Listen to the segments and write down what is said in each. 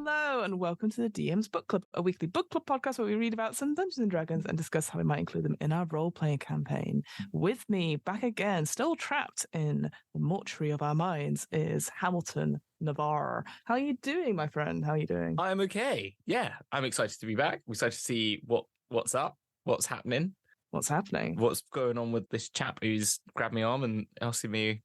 Hello, and welcome to the DM's Book Club, a weekly book club podcast where we read about some Dungeons and Dragons and discuss how we might include them in our role-playing campaign. With me, back again, still trapped in the mortuary of our minds, is Hamilton Navarre. How are you doing, my friend? How are you doing? I'm okay. Yeah, I'm excited to be back. I'm excited to see what's up, what's happening. What's happening? What's going on with this chap who's grabbed my arm and asking me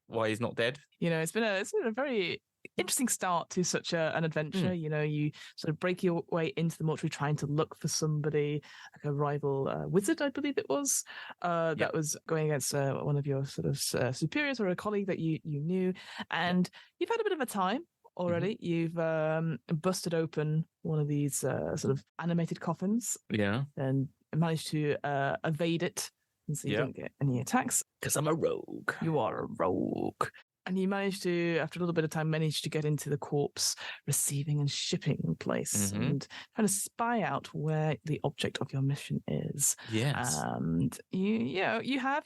why he's not dead. You know, it's been a very interesting start to such an adventure. You know, you sort of break your way into the mortuary trying to look for somebody, like a rival wizard, I believe it was, that was going against one of your sort of superiors or a colleague that you knew. And you've had a bit of a time already. You've busted open one of these sort of animated coffins. Yeah. And managed to evade it. And so you don't get any attacks. Because I'm a rogue. You are a rogue. And you managed to, after a little bit of time, manage to get into the corpse receiving and shipping place and kind of spy out where the object of your mission is. Yes. And you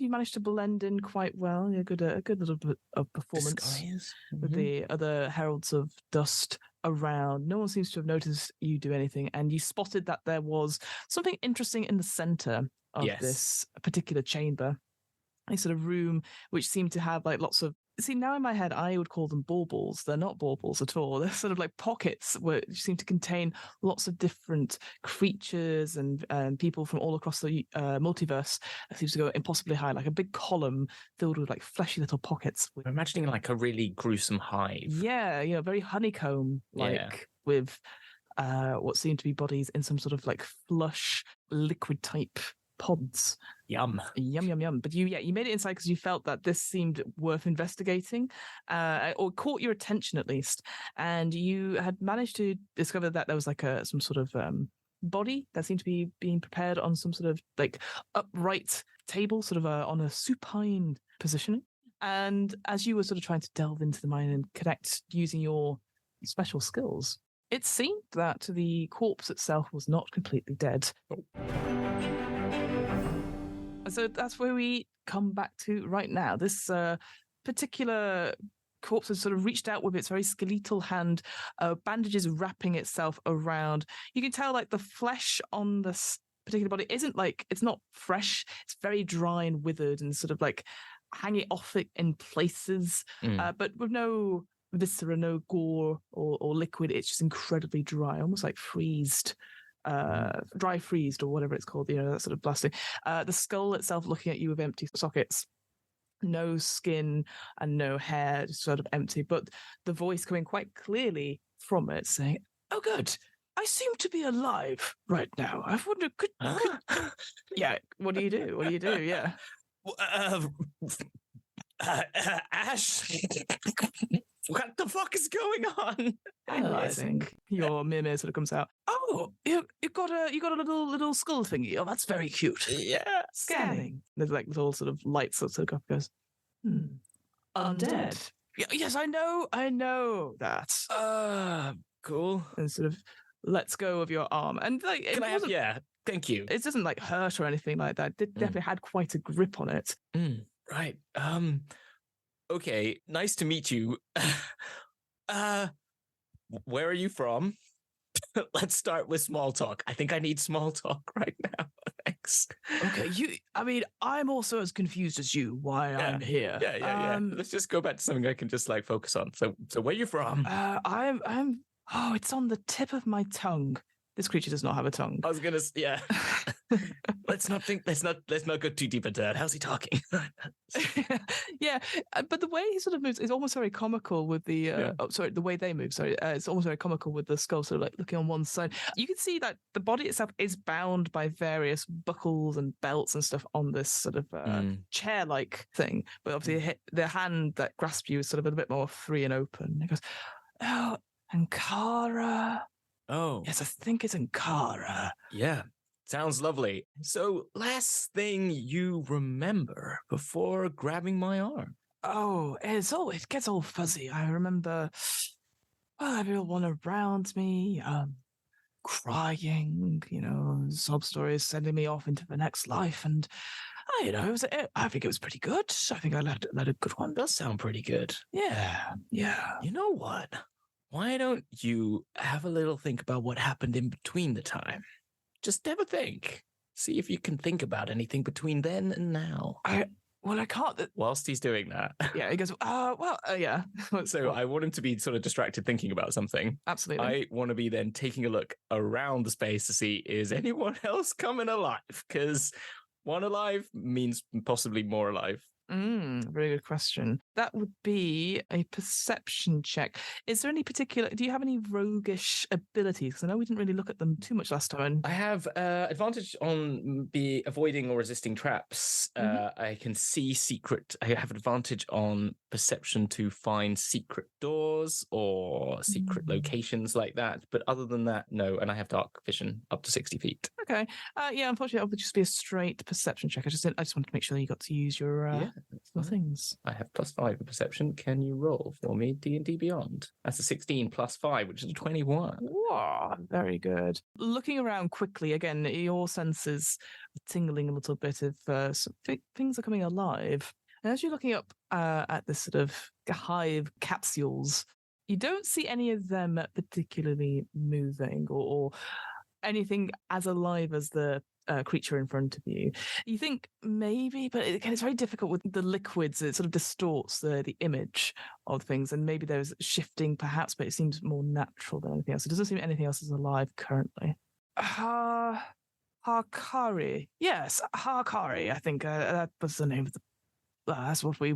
managed to blend in quite well. A good little bit of performance with the other Heralds of Dust around. No one seems to have noticed you do anything. And you spotted that there was something interesting in the center of this particular chamber. A sort of room which seemed to have like lots of, see, now in my head, I would call them baubles. They're not baubles at all. They're sort of like pockets which seem to contain lots of different creatures and people from all across the multiverse. It seems to go impossibly high, like a big column filled with like fleshy little pockets. I'm imagining like a really gruesome hive. Yeah, you know, very honeycomb, with what seemed to be bodies in some sort of like flush liquid type pods. Yum. But you made it inside because you felt that this seemed worth investigating, or caught your attention at least. And you had managed to discover that there was like some sort of body that seemed to be being prepared on some sort of like upright table, sort of on a supine positioning. And as you were sort of trying to delve into the mind and connect using your special skills, it seemed that the corpse itself was not completely dead. So that's where we come back to right now. This particular corpse has sort of reached out with its very skeletal hand, bandages wrapping itself around. You can tell like the flesh on this particular body isn't like, it's not fresh. It's very dry and withered and sort of like hanging off it in places, but with no viscera, no gore or liquid. It's just incredibly dry, almost like freezed. Dry freezed or whatever it's called, you know, that sort of blasting. The skull itself looking at you with empty sockets, no skin and no hair, just sort of empty, but the voice coming quite clearly from it saying, "Oh good, I seem to be alive right now. I wonder, could yeah, what do you do? Yeah. Ash, what the fuck is going on? Analyzing. Your Mimir sort of comes out. Oh, you got a little skull thingy. Oh, that's very cute. Yeah. Scanning. There's like little sort of lights that sort of go up and goes, Undead. Yes, I know that. Cool. And sort of lets go of your arm. And like, thank you. It doesn't like hurt or anything like that. It definitely had quite a grip on it. Right. Okay, nice to meet you. Where are you from? Let's start with small talk. I think I need small talk right now. Thanks. Okay, I'm also as confused as you why I'm here. Yeah. Let's just go back to something I can just like focus on. So where are you from? It's on the tip of my tongue. This creature does not have a tongue. I was gonna, yeah. Let's not go too deep into that. How's he talking? Yeah, but the way he sort of moves is almost very comical with the the way they move. It's almost very comical with the skull sort of like looking on one side. You can see that the body itself is bound by various buckles and belts and stuff on this sort of chair-like thing. But obviously the hand that grasps you is sort of a bit more free and open. It goes, "Oh, Ankara." Oh. Yes, I think it's Ankara. Yeah. Sounds lovely. So, last thing you remember before grabbing my arm? Oh, it gets all fuzzy. I remember everyone around me, crying, you know, sob stories sending me off into the next life. And, I think it was pretty good. I think I led a good one. Does sound pretty good. Yeah. You know what? why don't you have a little think about what happened in between the time? Just have a think. See if you can think about anything between then and now. I can't. Whilst he's doing that. Yeah, he goes, yeah. So I want him to be sort of distracted thinking about something. Absolutely. I want to be then taking a look around the space to see, is anyone else coming alive? Because one alive means possibly more alive. Very good question. That would be a perception check. Is there any particular, do you have any roguish abilities? Because I know we didn't really look at them too much last time. I have advantage on be avoiding or resisting traps. I can see secret. I have advantage on perception to find secret doors or secret locations like that. But other than that, no. And I have dark vision up to 60 feet. Okay. Yeah, unfortunately, it would just be a straight perception check. I just wanted to make sure that you got to use your things. I have +5 in perception. Can you roll for me D&D Beyond? That's a 16 +5, which is a 21. Wow, very good. Looking around quickly, again, your senses are tingling a little bit if things are coming alive. And as you're looking up at this sort of hive capsules, you don't see any of them particularly moving or anything as alive as the creature in front of you. You think maybe, but again, it's very difficult with the liquids. It sort of distorts the image of things, and maybe there's shifting perhaps, but it seems more natural than anything else. It doesn't seem anything else is alive currently. Harkari. Yes, Harkari. I think that was the name of the. That's what we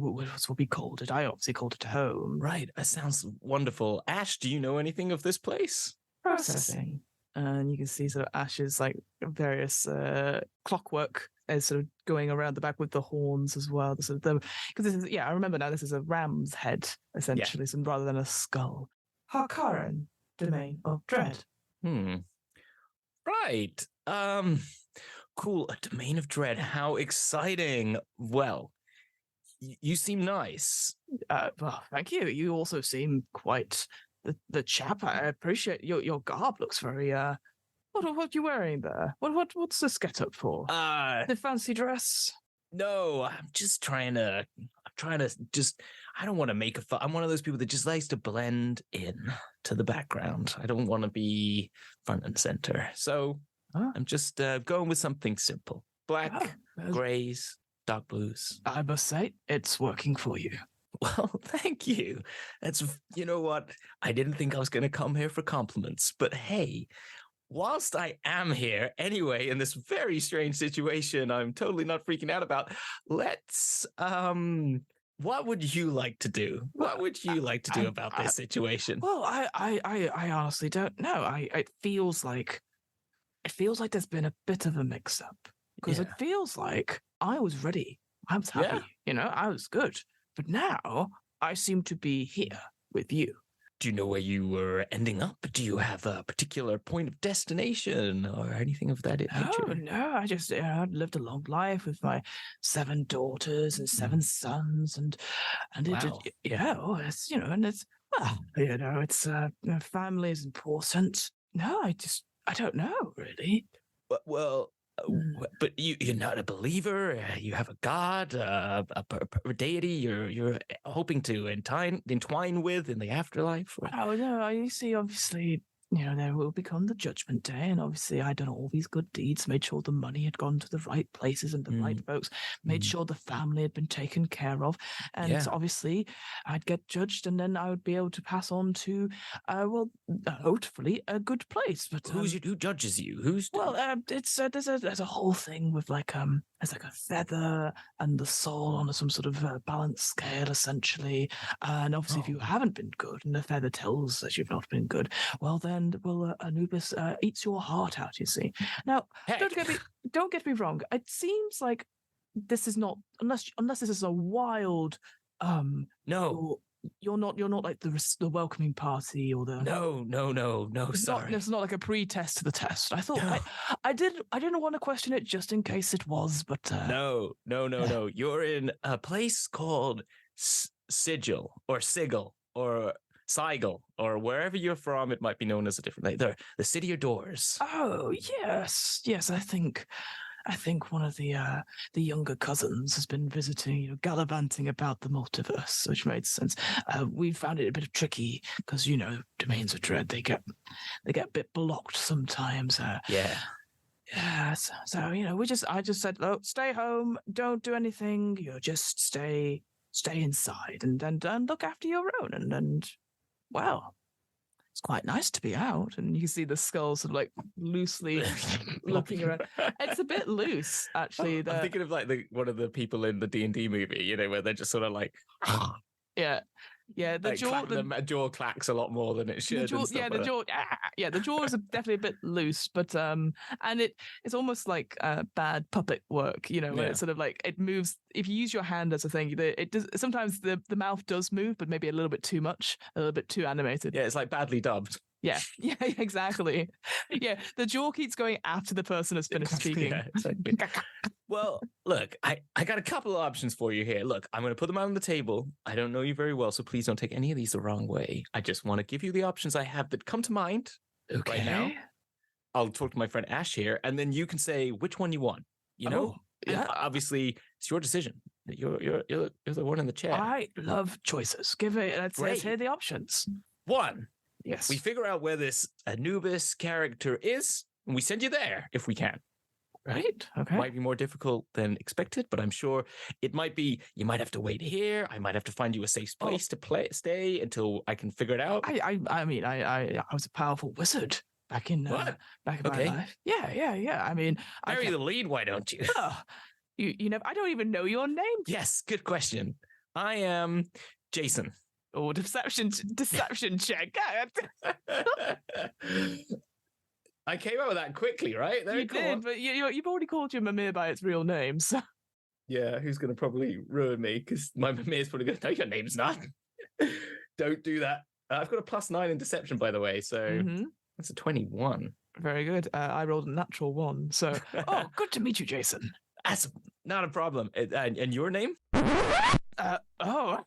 called it. I obviously called it home. Right. That sounds wonderful. Ash, do you know anything of this place? Processing. And you can see sort of Ash's like various clockwork is sort of going around the back with the horns as well. Because this is, I remember now, this is a ram's head essentially, so rather than a skull. Harkaren, domain of dread. Right. Cool. A domain of dread. How exciting. Well, you seem nice. Well, thank you. You also seem quite the chap. I appreciate your garb looks very what are you wearing there? What's this get up for? The fancy dress? No, I'm just trying to just I don't want to make I'm one of those people that just likes to blend in to the background. I don't want to be front and center. So I'm just going with something simple. Black, grays, dark blues. I must say, it's working for you. Well, thank you. You know what? I didn't think I was going to come here for compliments, but hey, whilst I am here anyway in this very strange situation I'm totally not freaking out about, let's, what would you like to do? What would you like to do about this situation? Well, I honestly don't know. It feels like there's been a bit of a mix-up because it feels like I was ready. I was happy, I was good. But now I seem to be here with you. Do you know where you were ending up? Do you have a particular point of destination or anything of that nature? No, I just lived a long life with my 7 daughters and 7 sons, and wow. It's and it's it's family is important. No, I don't know really. Well. But you're not a believer. You have a god, a deity. You're hoping to entwine with in the afterlife. Oh no! You see, obviously, there will become the judgment day, and obviously, I'd done all these good deeds, made sure the money had gone to the right places and the right folks, made sure the family had been taken care of, and obviously, I'd get judged, and then I would be able to pass on to, hopefully, a good place. But who judges you? It's there's a whole thing with there's like a feather and the soul on some sort of balance scale, essentially, and obviously, if you haven't been good, and the feather tells that you've not been good, well then. Anubis eats your heart out, you see. Now, don't get me wrong. It seems like this is not unless this is a wild. No, you're not like the welcoming party or the. No. Sorry, it's not like a pre-test to the test. I thought I didn't want to question it just in case it was, but no. You're in a place called Sigil or Sigil, or wherever you're from, it might be known as a different name. The City of Doors. Oh, yes. I think I think one of the younger cousins has been visiting, gallivanting about the multiverse, which made sense. We found it a bit tricky because domains of dread they get a bit blocked sometimes. Yeah. Yeah, so I just said, look, stay home, don't do anything. Just stay inside and look after your own. And well, it's quite nice to be out. And you can see the skull sort of like loosely looking around. It's a bit loose, actually. I'm thinking of like one of the people in the D&D movie, where they're just sort of like, yeah. Yeah, the jaw clacks a lot more than it should. The jaw is definitely a bit loose, but and it's almost like bad puppet work, where it's sort of like it moves. If you use your hand as a thing, it does. Sometimes the mouth does move, but maybe a little bit too much, a little bit too animated. Yeah, it's like badly dubbed. Yeah, exactly. Yeah, the jaw keeps going after the person has finished speaking. Yeah, exactly. Well, look, I got a couple of options for you here. Look, I'm going to put them out on the table. I don't know you very well, so please don't take any of these the wrong way. I just want to give you the options I have that come to mind right now. I'll talk to my friend Ash here, and then you can say which one you want. Yeah. Obviously, it's your decision. You're the one in the chair. I love choices. Let's hear the options. 1. Yes. We figure out where this Anubis character is, and we send you there if we can. Right. Okay. Might be more difficult than expected, but I'm sure it might be. You might have to wait here. I might have to find you a safe place to stay until I can figure it out. I mean, I was a powerful wizard back in my life. Yeah. I mean, bury the lead. Why don't you? You know, I don't even know your name. Yes, good question. I am Jason. Oh, deception check. I came up with that quickly, right? You did, but you've already called your Mimir by its real name, so... Yeah, who's going to probably ruin me, because my Mimir's probably going to... No, your name's not. Don't do that. I've got a +9 in deception, by the way, so that's a 21. Very good. I rolled a natural 1, so... Oh, good to meet you, Jason. That's not a problem. And your name? Oh.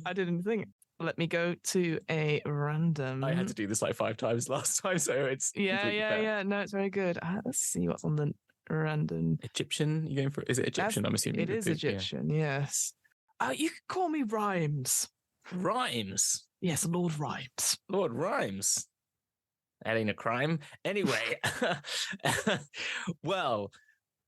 I didn't think... Let me go to a random. I had to do this like 5 times last time, so it's yeah. No, it's very good. Let's see what's on the random. Egyptian. You going for? Is it Egyptian? I'm assuming it is Egyptian. Yeah. Yes. You can call me Rhymes. Rhymes. Yes, Lord Rhymes. Lord Rhymes. That ain't a crime. Anyway, well,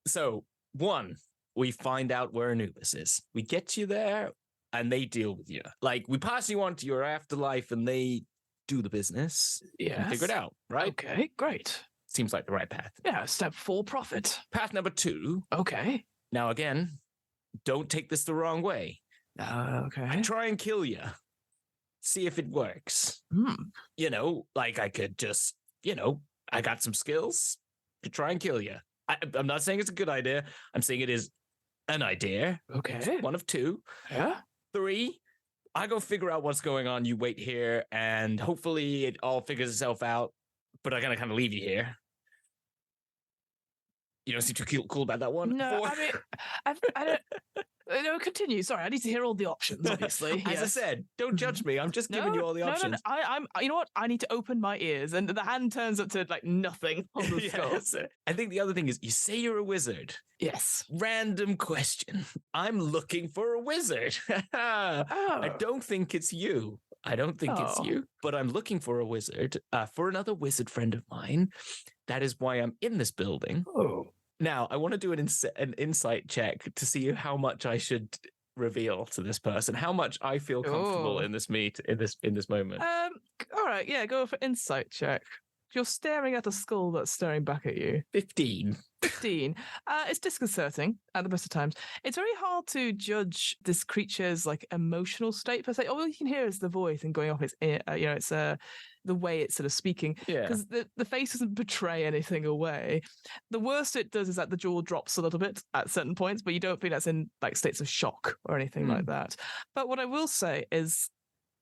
so 1, we find out where Anubis is. We get you there. And they deal with you. Like, we pass you on to your afterlife and they do the business. Yeah. Figure it out, right? Okay, great. Seems like the right path. Yeah, step 4, profit. Path number 2. Okay. Now, again, don't take this the wrong way. Okay. I try and kill you. See if it works. Like I could just, I got some skills to try and kill you. I'm not saying it's a good idea. I'm saying it is an idea. Okay. It's 1 of 2. Yeah. 3, I go figure out what's going on. You wait here, and hopefully it all figures itself out. But I'm gonna kind of leave you here. You don't seem too cool about that one. No, 4. I mean, I don't. No, continue. Sorry, I need to hear all the options. Obviously, as I said, don't judge me. I'm just giving you all the options. No. I'm. You know what? I need to open my ears, and the hand turns up to like nothing on the skull. Yes. I think the other thing is, you say you're a wizard. Yes. Random question. I'm looking for a wizard. I don't think it's you. It's you. But I'm looking for a wizard for another wizard friend of mine. That is why I'm in this building. Oh. Now, I want to do an insight check to see how much I should reveal to this person, how much I feel comfortable in this in this moment. All right, yeah, go for insight check. You're staring at a skull that's staring back at you. 15. 15. It's disconcerting at the best of times. It's very hard to judge this creature's like emotional state per se. All you can hear is the voice and going off its ear. It's the way it's sort of speaking. Yeah. Because the face doesn't betray anything away. The worst it does is that the jaw drops a little bit at certain points, but you don't think that's in like states of shock or anything like that. But what I will say is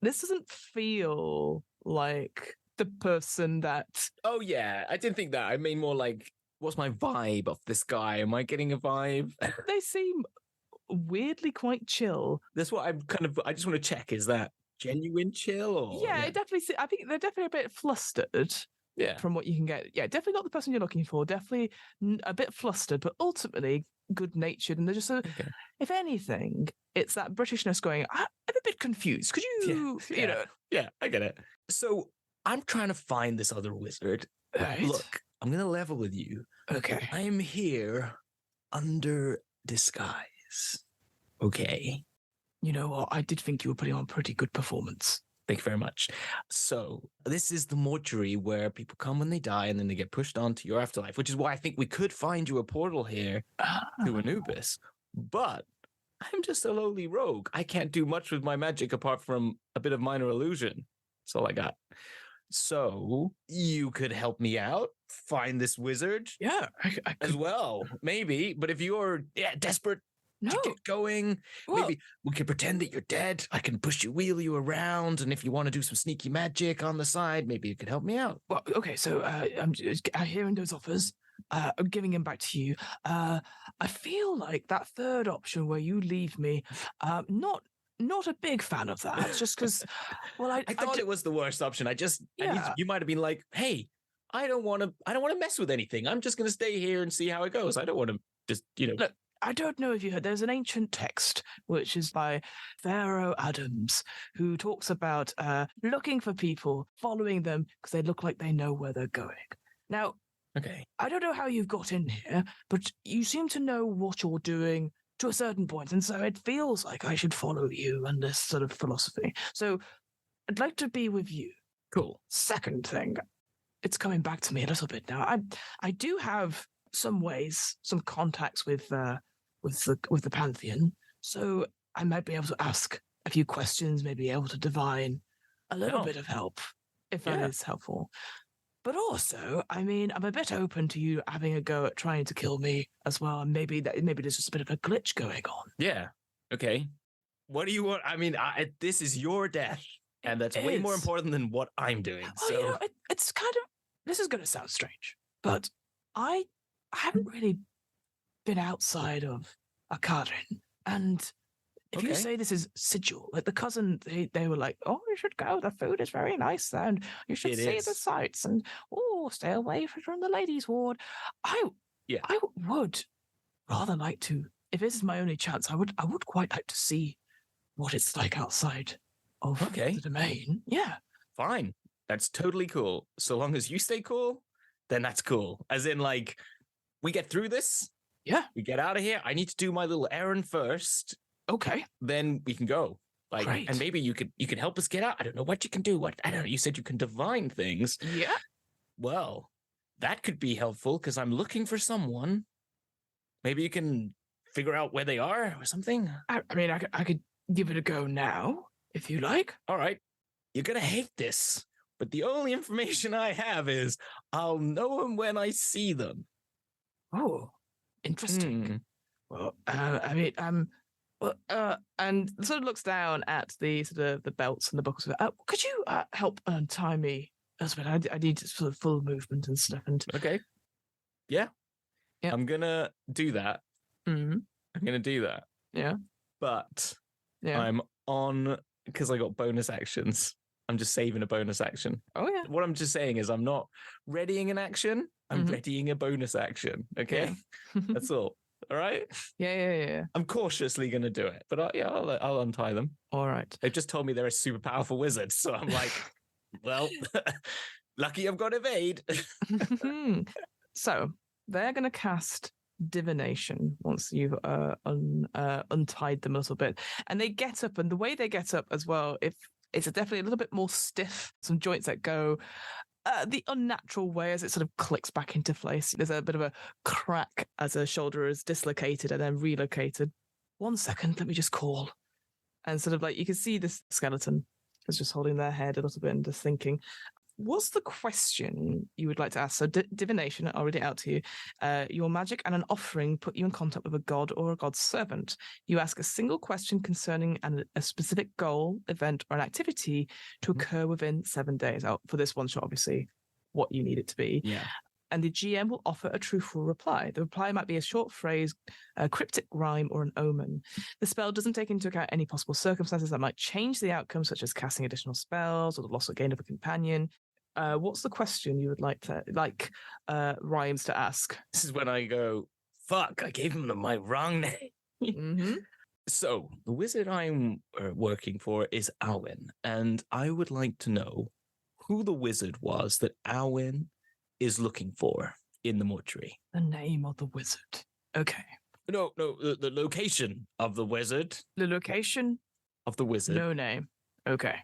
this doesn't feel like the person that... Oh, yeah. I didn't think that. I mean more like, what's my vibe of this guy? Am I getting a vibe? They seem weirdly quite chill. That's what I just want to check. Is that genuine chill? Or, I definitely see. I think they're definitely a bit flustered. from what you can get. Yeah, definitely not the person you're looking for. Definitely a bit flustered, but ultimately good-natured. And they're just if anything, it's that Britishness going, I'm a bit confused. Could you, you know? Yeah, I get it. So I'm trying to find this other wizard. Right. Look, I'm going to level with you. Okay. I am here under disguise. Okay. You know what? I did think you were putting on a pretty good performance. Thank you very much. So this is the mortuary where people come when they die and then they get pushed on to your afterlife, which is why I think we could find you a portal here to Anubis. But I'm just a lowly rogue. I can't do much with my magic apart from a bit of minor illusion. That's all I got. So you could help me out, find this wizard. Yeah, I could. As well, maybe. But if you're desperate to get going, maybe we could pretend that you're dead. I can wheel you around, and if you want to do some sneaky magic on the side, maybe you could help me out. Well, okay, so I'm hearing those offers. I'm giving them back to you. I feel like that third option where you leave me, not a big fan of that. Just because, well, I thought it was the worst option. You might have been like, hey, I don't want to mess with anything. I'm just going to stay here and see how it goes. I don't want to just, Look, I don't know if you heard, there's an ancient text, which is by Pharaoh Adams, who talks about looking for people, following them because they look like they know where they're going. Now, okay, I don't know how you've got in here, but you seem to know what you're doing to a certain point, and so it feels like I should follow you and this sort of philosophy. So I'd like to be with you. Cool. Second thing, it's coming back to me a little bit now. I do have some contacts with the Pantheon, so I might be able to ask a few questions, maybe be able to divine a little bit of help, if that is helpful. But also, I mean, I'm a bit open to you having a go at trying to kill me as well, and maybe there's just a bit of a glitch going on. Yeah. Okay. What do you want? I mean, this is your death, and that's way more important than what I'm doing. Well, so it's kind of, this is going to sound strange, but I haven't really been outside of Akarin, and if you say this is Sigil, like the cousin, they were like, oh, you should go. The food is very nice, and you should see the sights, and stay away from the ladies' ward. I would rather like to. If this is my only chance, I would quite like to see what it's like outside of the domain. Yeah, fine. That's totally cool. So long as you stay cool, then that's cool. As in, like, we get through this. Yeah, we get out of here. I need to do my little errand first. Okay. Then we can go. Like, Great. And maybe you could help us get out. I don't know what you can do. I don't know. You said you can divine things. Yeah. Well, that could be helpful because I'm looking for someone. Maybe you can figure out where they are or something. I mean, I could give it a go now if you like. All right. You're gonna hate this, but the only information I have is I'll know them when I see them. Oh, interesting. Well, I mean, and sort of looks down at the sort of the belts and the buckles. Could you help untie me, husband? I need sort of full movement and stuff. And okay, yeah, I'm gonna do that. I'm gonna do that. Yeah, but I'm on because I got bonus actions. I'm just saving a bonus action. Oh yeah. What I'm just saying is I'm not readying an action. I'm readying a bonus action. Okay, that's all. All right. Yeah. I'm cautiously going to do it, but I'll untie them. All right. They've just told me they're a super powerful wizard, so I'm like, well, lucky I've got evade. So they're going to cast divination once you've untied them a little bit, and they get up, and the way they get up as well, if it's definitely a little bit more stiff, some joints that go the unnatural way as it sort of clicks back into place. There's a bit of a crack as a shoulder is dislocated and then relocated. 1 second, let me just call. And sort of like you can see this skeleton is just holding their head a little bit and just thinking. What's the question you would like to ask? So divination, I'll read it out to you. Your magic and an offering put you in contact with a god or a god's servant. You ask a single question concerning a specific goal, event, or an activity to occur within 7 days. For this one shot, obviously, what you need it to be. Yeah. And the GM will offer a truthful reply. The reply might be a short phrase, a cryptic rhyme, or an omen. The spell doesn't take into account any possible circumstances that might change the outcome, such as casting additional spells or the loss or gain of a companion. what's the question you would like Rhymes to ask? This is when I go, fuck, I gave him my wrong name. Mm-hmm. So, the wizard I'm working for is Alwyn, and I would like to know who the wizard was that Alwyn is looking for in the mortuary. The name of the wizard. Okay. No, the location of the wizard. The location of the wizard. No name. Okay.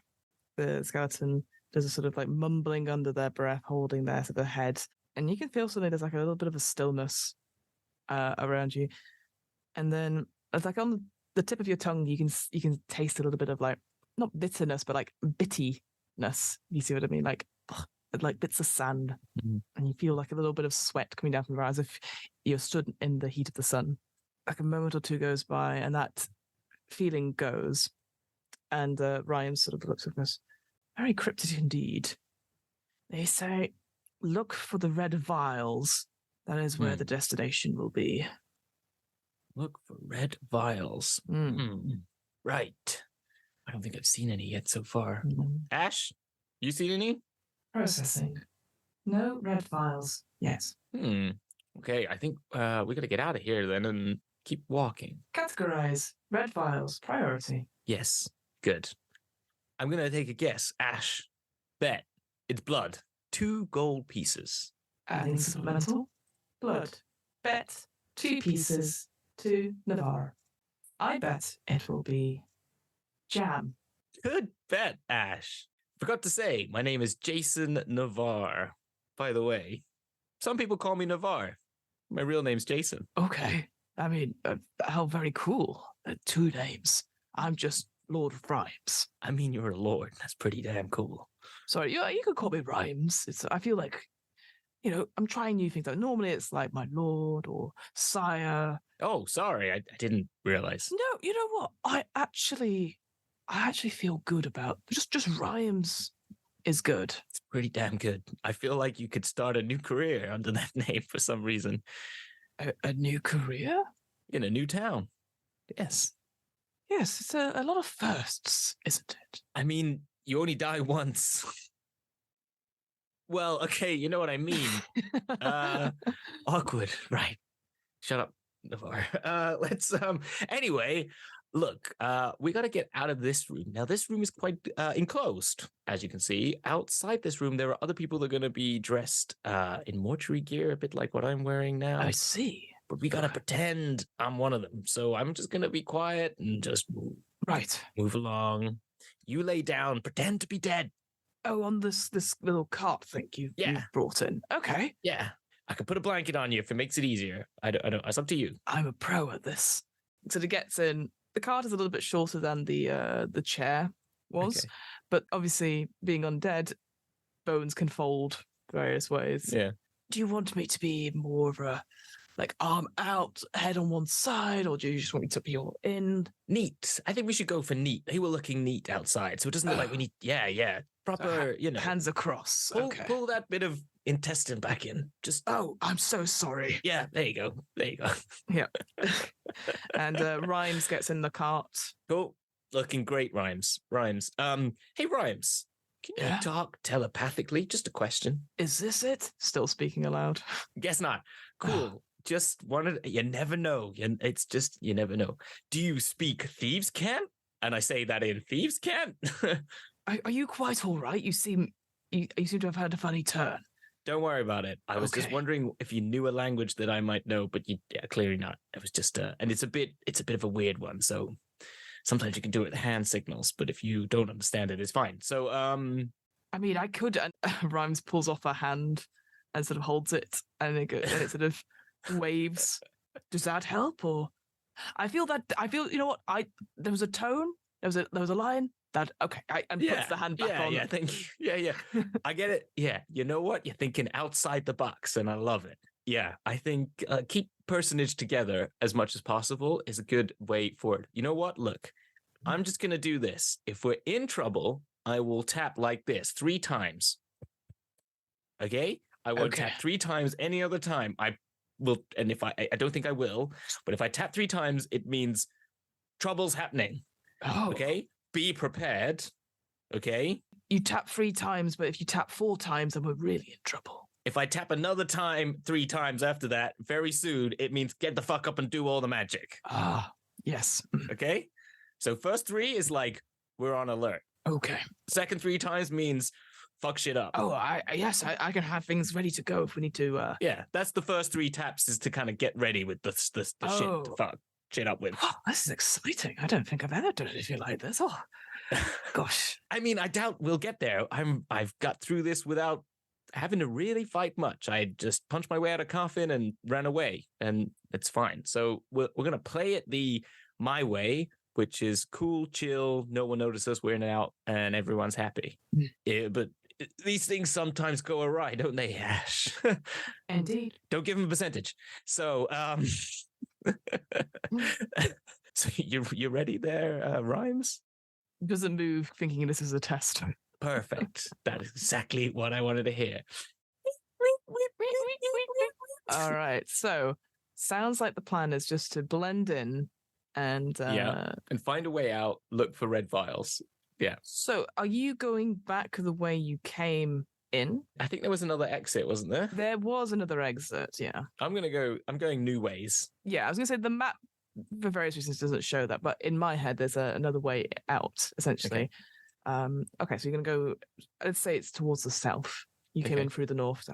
The skeleton does a sort of like mumbling under their breath, holding their sort of head, and you can feel something. There's like a little bit of a stillness around you, and then it's like on the tip of your tongue, you can taste a little bit of like not bitterness, but like bittiness. You see what I mean? Like bits of sand, and you feel like a little bit of sweat coming down from your eyes, as if you're stood in the heat of the sun. Like a moment or two goes by, and that feeling goes, and Ryan sort of looks at us. Very cryptic indeed. They say, look for the red vials. That is where the destination will be. Look for red vials. Right. I don't think I've seen any yet so far. Ash, you seen any? Processing. No red vials. Yes. Okay, I think we gotta get out of here then and keep walking. Categorize. Red vials. Priority. Yes. Good. I'm gonna take a guess. Ash, bet. It's blood. 2 gold pieces. Adding supplemental. Blood. Bet. 2 pieces. To Navarre. I bet it will be jam. Good bet, Ash. Forgot to say, my name is Jason Navarre. By the way, some people call me Navarre. My real name's Jason. Okay. I mean, how very cool. 2 names. I'm just Lord Rhymes. I mean, you're a lord. That's pretty damn cool. Sorry, you could call me Rhymes. I feel like, I'm trying new things. Like, normally it's like my lord or sire. Oh, sorry. I didn't realize. No, you know what? I actually feel good about just Rhymes is good. It's pretty damn good. I feel like you could start a new career under that name for some reason. A new career? In a new town. Yes. Yes, it's a lot of firsts, isn't it? I mean, you only die once. Well, okay, you know what I mean. Awkward, right. Shut up, Navarre. Anyway, look, we got to get out of this room. Now, this room is quite enclosed, as you can see. Outside this room, there are other people that are going to be dressed in mortuary gear, a bit like what I'm wearing now. I see. But we got to pretend I'm one of them. So I'm just going to be quiet and just move along. You lay down, pretend to be dead. Oh, on this little cart thing you brought in. Okay. Yeah. I could put a blanket on you if it makes it easier. I don't. It's up to you. I'm a pro at this. So it gets in. The cart is a little bit shorter than the chair was, but obviously being undead, bones can fold various ways. Yeah. Do you want me to be more of a arm out, head on one side, or do you just want me to be all in? Neat. I think we should go for neat. They were looking neat outside, so it doesn't look like we need. Yeah. Proper. Hands across. Pull that bit of intestine back in. Just. Oh, I'm so sorry. Yeah. There you go. Yeah. And Rhymes gets in the cart. Cool. Looking great, Rhymes. Hey, Rhymes. Can you talk telepathically? Just a question. Is this it? Still speaking aloud. Guess not. Cool. Just wanted. You never know. It's just you never know. Do you speak thieves' cant? And I say that in thieves' cant. Are you quite all right? You seem to have had a funny turn. Don't worry about it. I was just wondering if you knew a language that I might know, but clearly not. It was just and it's a bit of a weird one. So sometimes you can do it with hand signals, but if you don't understand it, it's fine. So I mean, I could. And Rhymes pulls off her hand and sort of holds it, and it sort of waves. Does that help? Or I feel you know what? There was a tone. There was a line. That and puts the hand back on. Yeah, thank you. Yeah. I get it. Yeah, you know what? You're thinking outside the box, and I love it. Yeah, I think keep personage together as much as possible is a good way forward. You know what? Look, I'm just gonna do this. If we're in trouble, I will tap like this 3 times. Okay? I won't tap 3 times any other time. I will, and if I don't think I will, but if I tap 3 times, it means trouble's happening. Oh. Okay? Be prepared, okay? You tap 3 times, but if you tap 4 times, then we're really in trouble. If I tap another time 3 times after that, very soon, it means get the fuck up and do all the magic. Ah, yes. Okay? So first 3 is like, we're on alert. Okay. Second 3 times means fuck shit up. Oh, I can have things ready to go if we need to. Yeah, that's the first 3 taps is to kind of get ready with the shit to fuck shit up with. This is exciting. I don't think I've ever done anything like this. Oh, gosh. I mean, I doubt we'll get there. I've got through this without having to really fight much. I just punched my way out of coffin and ran away, and it's fine. So we're gonna play it my way, which is cool, chill, no one notices us, we're in and out, and everyone's happy. Yeah, but these things sometimes go awry, don't they, Ash? Indeed. Don't give them a percentage. So, so you ready there, Rhymes? Doesn't move, thinking this is a test. Perfect. That is exactly what I wanted to hear. All right. So, sounds like the plan is just to blend in and and find a way out. Look for red vials. Yeah. So, are you going back the way you came in? I think there was another exit, wasn't there? There was another exit. Yeah. I'm going new ways. Yeah, I was gonna say the map, for various reasons, doesn't show that, but in my head, there's another way out. Essentially. Okay, so you're gonna go. Let's say it's towards the south. You came in through the north. So,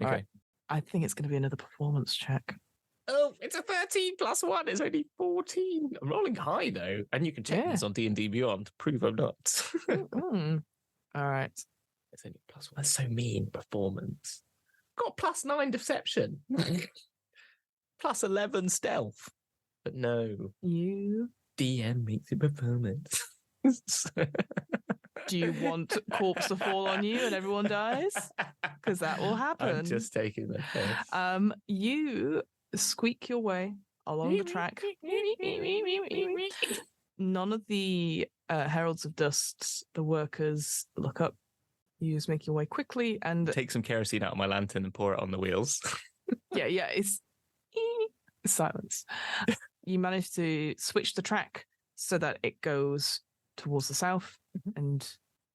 okay. All right. I think it's gonna be another performance check. Oh, it's a 13 plus 1. It's only 14. I'm rolling high, though. And you can check this on D&D Beyond to prove I'm not. All right. It's only plus 1. That's so mean. Performance. Got plus 9 deception. Plus 11 stealth. But no. You... DM makes it performance. Do you want corpse to fall on you and everyone dies? Because that will happen. I'm just taking the piss. You squeak your way along the track. None of the Heralds of Dust, the workers, look up. You just make your way quickly and take some kerosene out of my lantern and pour it on the wheels. yeah, it's silence. You manage to switch the track so that it goes towards the south and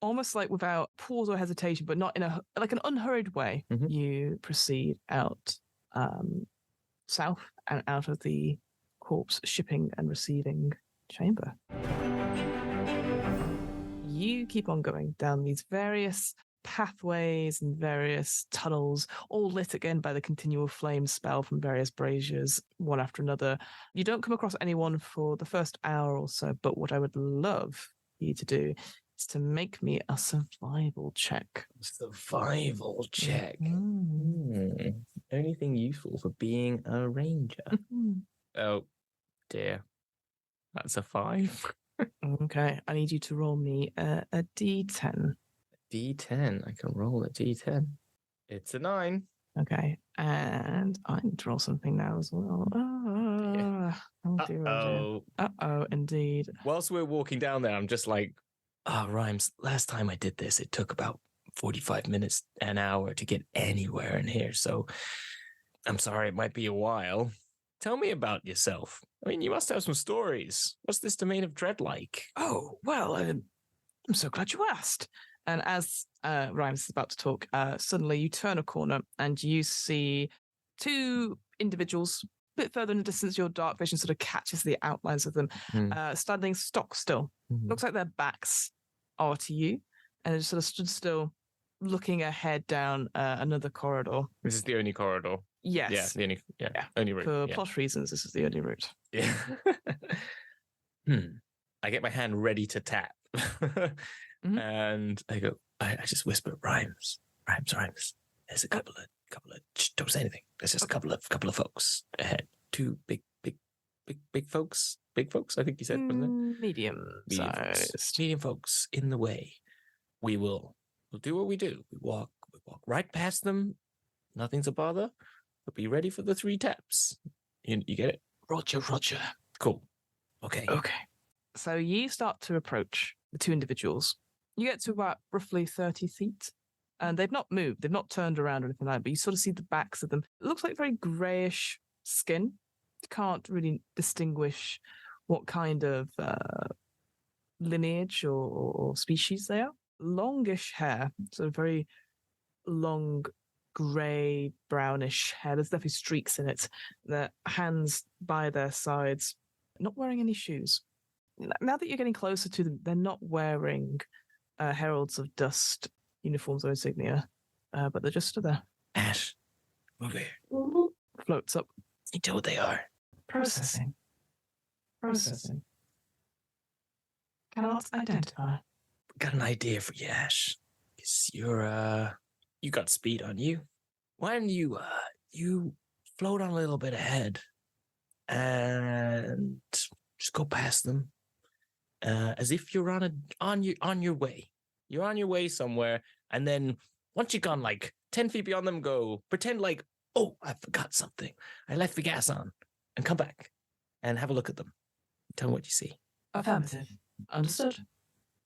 almost like without pause or hesitation, but not in an unhurried way, you proceed out south and out of the corpse shipping and receiving chamber. You keep on going down these various pathways and various tunnels, all lit again by the continual flame spell from various braziers, one after another. You don't come across anyone for the first hour or so, but what I would love you to do is to make me a survival check. Survival check. Anything useful for being a ranger? Oh, dear. That's a 5. Okay, I need you to roll me a D10. D10. I can roll a D10. It's a 9. Okay, and I need to roll something now as well. Uh-oh, indeed. Whilst we're walking down there, I'm just like, Rhymes, last time I did this, it took about 45 minutes, an hour to get anywhere in here. So I'm sorry, it might be a while. Tell me about yourself. I mean, you must have some stories. What's this domain of dread like? Oh, well, I'm so glad you asked. And as Rhymes is about to talk, suddenly you turn a corner and you see 2 individuals. A bit further in the distance, your dark vision sort of catches the outlines of them, standing stock still. Looks like their backs are to you, and they just sort of stood still, looking ahead down another corridor. This is the only corridor. Yes. Yeah, only route. For plot reasons, this is the only route. Yeah. I get my hand ready to tap. And I go, I just whisper, Rhymes. There's a couple of, don't say anything. There's just a couple of folks ahead. 2 big folks. Big folks, I think you said, wasn't it? Medium sized. Medium folks in the way. We'll do what we do. We walk right past them. Nothing's a bother. But be ready for the 3 taps. You get it? Roger. Cool. Okay. So you start to approach the 2 individuals. You get to about roughly 30 feet, and they've not moved. They've not turned around or anything like that, but you sort of see the backs of them. It looks like very greyish skin. You can't really distinguish what kind of lineage or species they are. longish hair, so very long, grey, brownish hair. There's definitely streaks in it. Their hands by their sides, not wearing any shoes. Now that you're getting closer to them, they're not wearing Heralds of Dust uniforms or insignia, but they're just stood there. Ash, move here. Floats up. You know what they are. Processing. Cannot identify. Got an idea for you, Ash. 'Cause you got speed on you. Why don't you float on a little bit ahead and just go past them, as if you're on your way. You're on your way somewhere, and then once you've gone like 10 feet beyond them, go pretend like, oh, I forgot something. I left the gas on, and come back and have a look at them. Tell me what you see. Affirmative. Understood.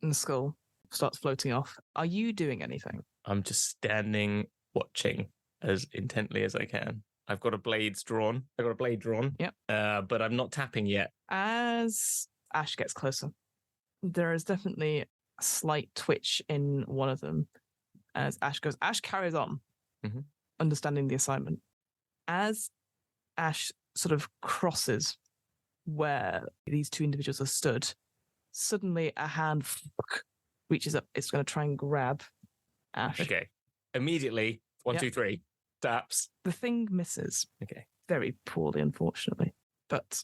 And the skull starts floating off. Are you doing anything? I'm just standing, watching as intently as I can. I've got a blade drawn. Yep. But I'm not tapping yet. As Ash gets closer, there is definitely a slight twitch in one of them as Ash goes. Ash carries on, understanding the assignment. As Ash sort of crosses where these two individuals are stood, suddenly a hand reaches up. It's going to try and grab Ash. Okay. Immediately, 1, 2, 3, taps. The thing misses. Okay. Very poorly, unfortunately. But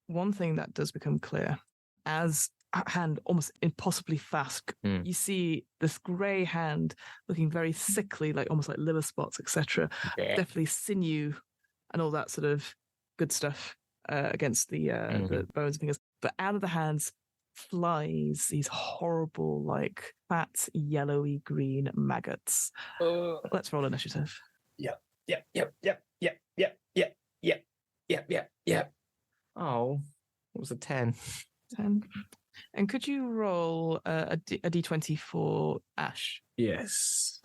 one thing that does become clear, as a hand almost impossibly fast, you see this grey hand looking very sickly, like almost like liver spots, etc. Yeah. Definitely sinew and all that sort of good stuff against the bones and fingers. But out of the hands flies these horrible, like fat, yellowy green maggots. Let's roll initiative. Yep. Oh, what was a 10? 10. And could you roll a d20 for Ash? Yes.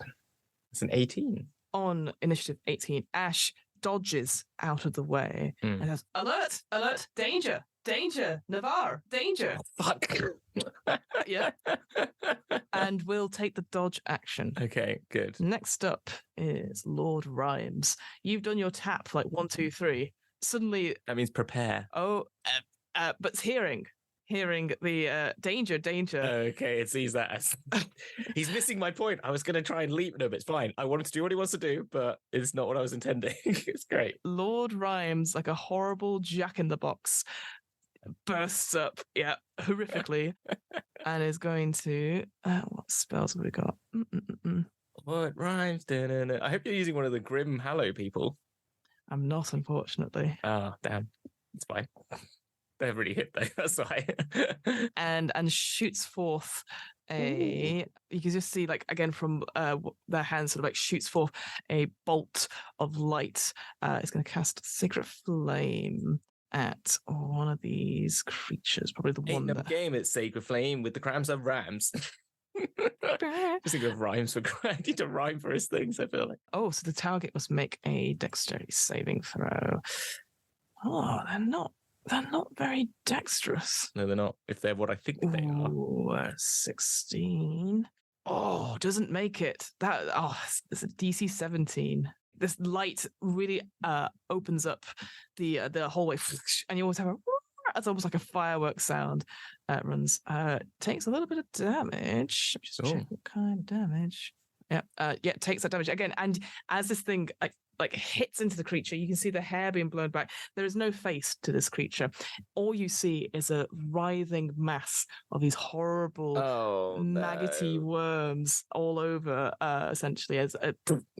It's an 18. On initiative 18, Ash dodges out of the way and says, alert, alert, danger, danger, Navarre, danger. Oh, fuck. Yeah. And we'll take the dodge action. Okay, good. Next up is Lord Rhymes. You've done your tap like 1, 2, 3. Suddenly. That means prepare. Oh, but it's hearing the danger. Okay, it sees that as he's missing my point. I was going to try and leap. No, but it's fine. I want him to do what he wants to do, but it's not what I was intending. It's great. Lord Rhymes, like a horrible jack-in-the-box, bursts up, horrifically, and is going to... what spells have we got? What rhymes? Da-da-da. I hope you're using one of the Grim Hallow people. I'm not, unfortunately. Oh, damn. It's fine. They're really hit though, that's why. and shoots forth you can just see, like, again from their hands, sort of like shoots forth a bolt of light. It's going to cast Sacred Flame at one of these creatures, probably the one that... game, it's Sacred Flame with the crams of rams. Just think of rhymes for... I need to rhyme for his things, I feel like. Oh, so the target must make a dexterity saving throw. Oh, they're not very dexterous. No, they're not. If they're what I think they are. 16. Oh, doesn't make it. It's a DC 17. This light really opens up the hallway, and you always have it's almost like a fireworks sound. Runs. Takes a little bit of damage. Just check what kind of damage. Takes that damage again. And as this thing like hits into the creature, you can see the hair being blown back. There is no face to this creature. All you see is a writhing mass of these horrible maggoty worms all over, essentially, as it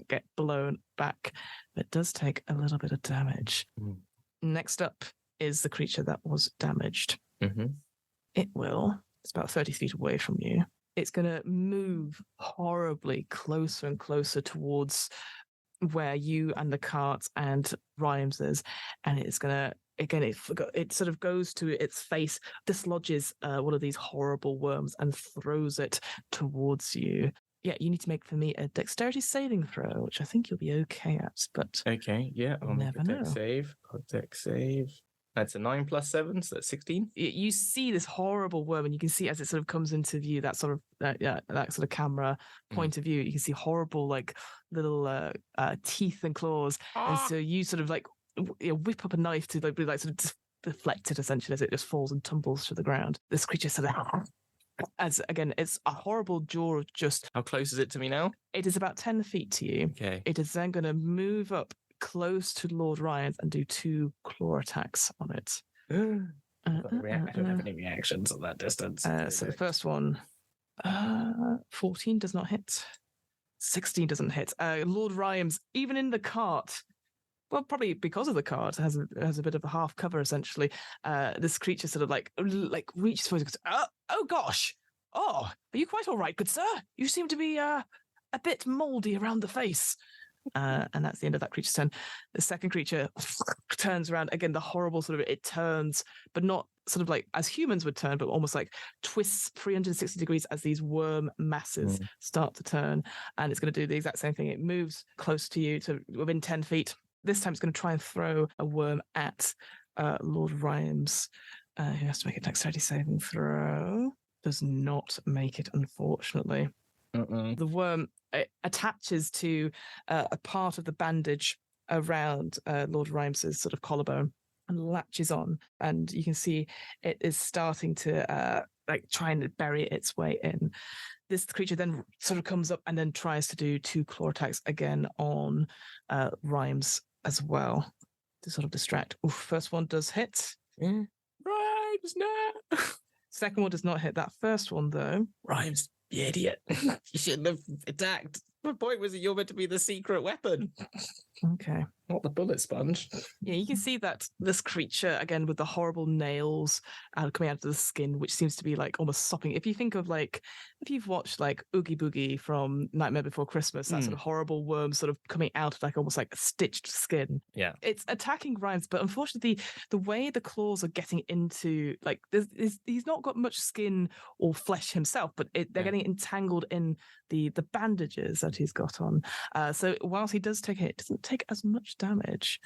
get blown back. It does take a little bit of damage. Next up is the creature that was damaged. It's about 30 feet away from you. It's going to move horribly closer and closer towards where you and the cart and Rhymes is, and it's going to, again, it sort of goes to its face, dislodges one of these horrible worms and throws it towards you. Yeah, you need to make for me a dexterity saving throw, which I think you'll be okay at, but okay, yeah, I'll never make a know. Dex save. That's a 9 plus 7, so that's 16. You see this horrible worm, and you can see as it sort of comes into view, that sort of that sort of camera point of view, you can see horrible like little teeth and claws, and so you sort of like whip up a knife to like sort of deflect it essentially as it just falls and tumbles to the ground. This creature sort of, as again, it's a horrible jaw of just. How close is it to me now? It is about 10 feet to you. Okay. It is then going to move up close to Lord Ryan's and do 2 claw attacks on it. I don't have any reactions at that distance. So the first one, 14 does not hit. 16 doesn't hit. Lord Rhymes, even in the cart, well, probably because of the cart, has a bit of a half cover essentially. This creature sort of like reaches for it and goes, oh gosh, are you quite all right, good sir? You seem to be a bit mouldy around the face. And that's the end of that creature's turn. The second creature turns around again. The horrible sort of, it turns, but not sort of like as humans would turn, but almost like twists 360 degrees as these worm masses start to turn. And it's going to do the exact same thing. It moves close to you to within 10 feet. This time it's going to try and throw a worm at Lord Rhymes, who has to make a dexterity saving throw. Does not make it, unfortunately. The worm attaches to a part of the bandage around Lord Rhymes's sort of collarbone and latches on, and you can see it is starting to like try and bury its way in. This creature then sort of comes up and then tries to do 2 claw attacks again on Rhymes as well to sort of distract. Oof, first one does hit. Rhymes, no. Second one does not hit. That first one, though. Rhymes, you idiot. You shouldn't have attacked. My point was that you're meant to be the secret weapon. Okay. Not the bullet sponge. Yeah, you can see that this creature, again, with the horrible nails coming out of the skin, which seems to be like almost sopping. If you think of like, if you've watched like Oogie Boogie from Nightmare Before Christmas, that sort of horrible worm sort of coming out of like almost like a stitched skin. Yeah. It's attacking Rhymes, but unfortunately, the way the claws are getting into, like, he's not got much skin or flesh himself, but they're getting entangled in the bandages that he's got on. So whilst he does take a hit, it doesn't take as much damage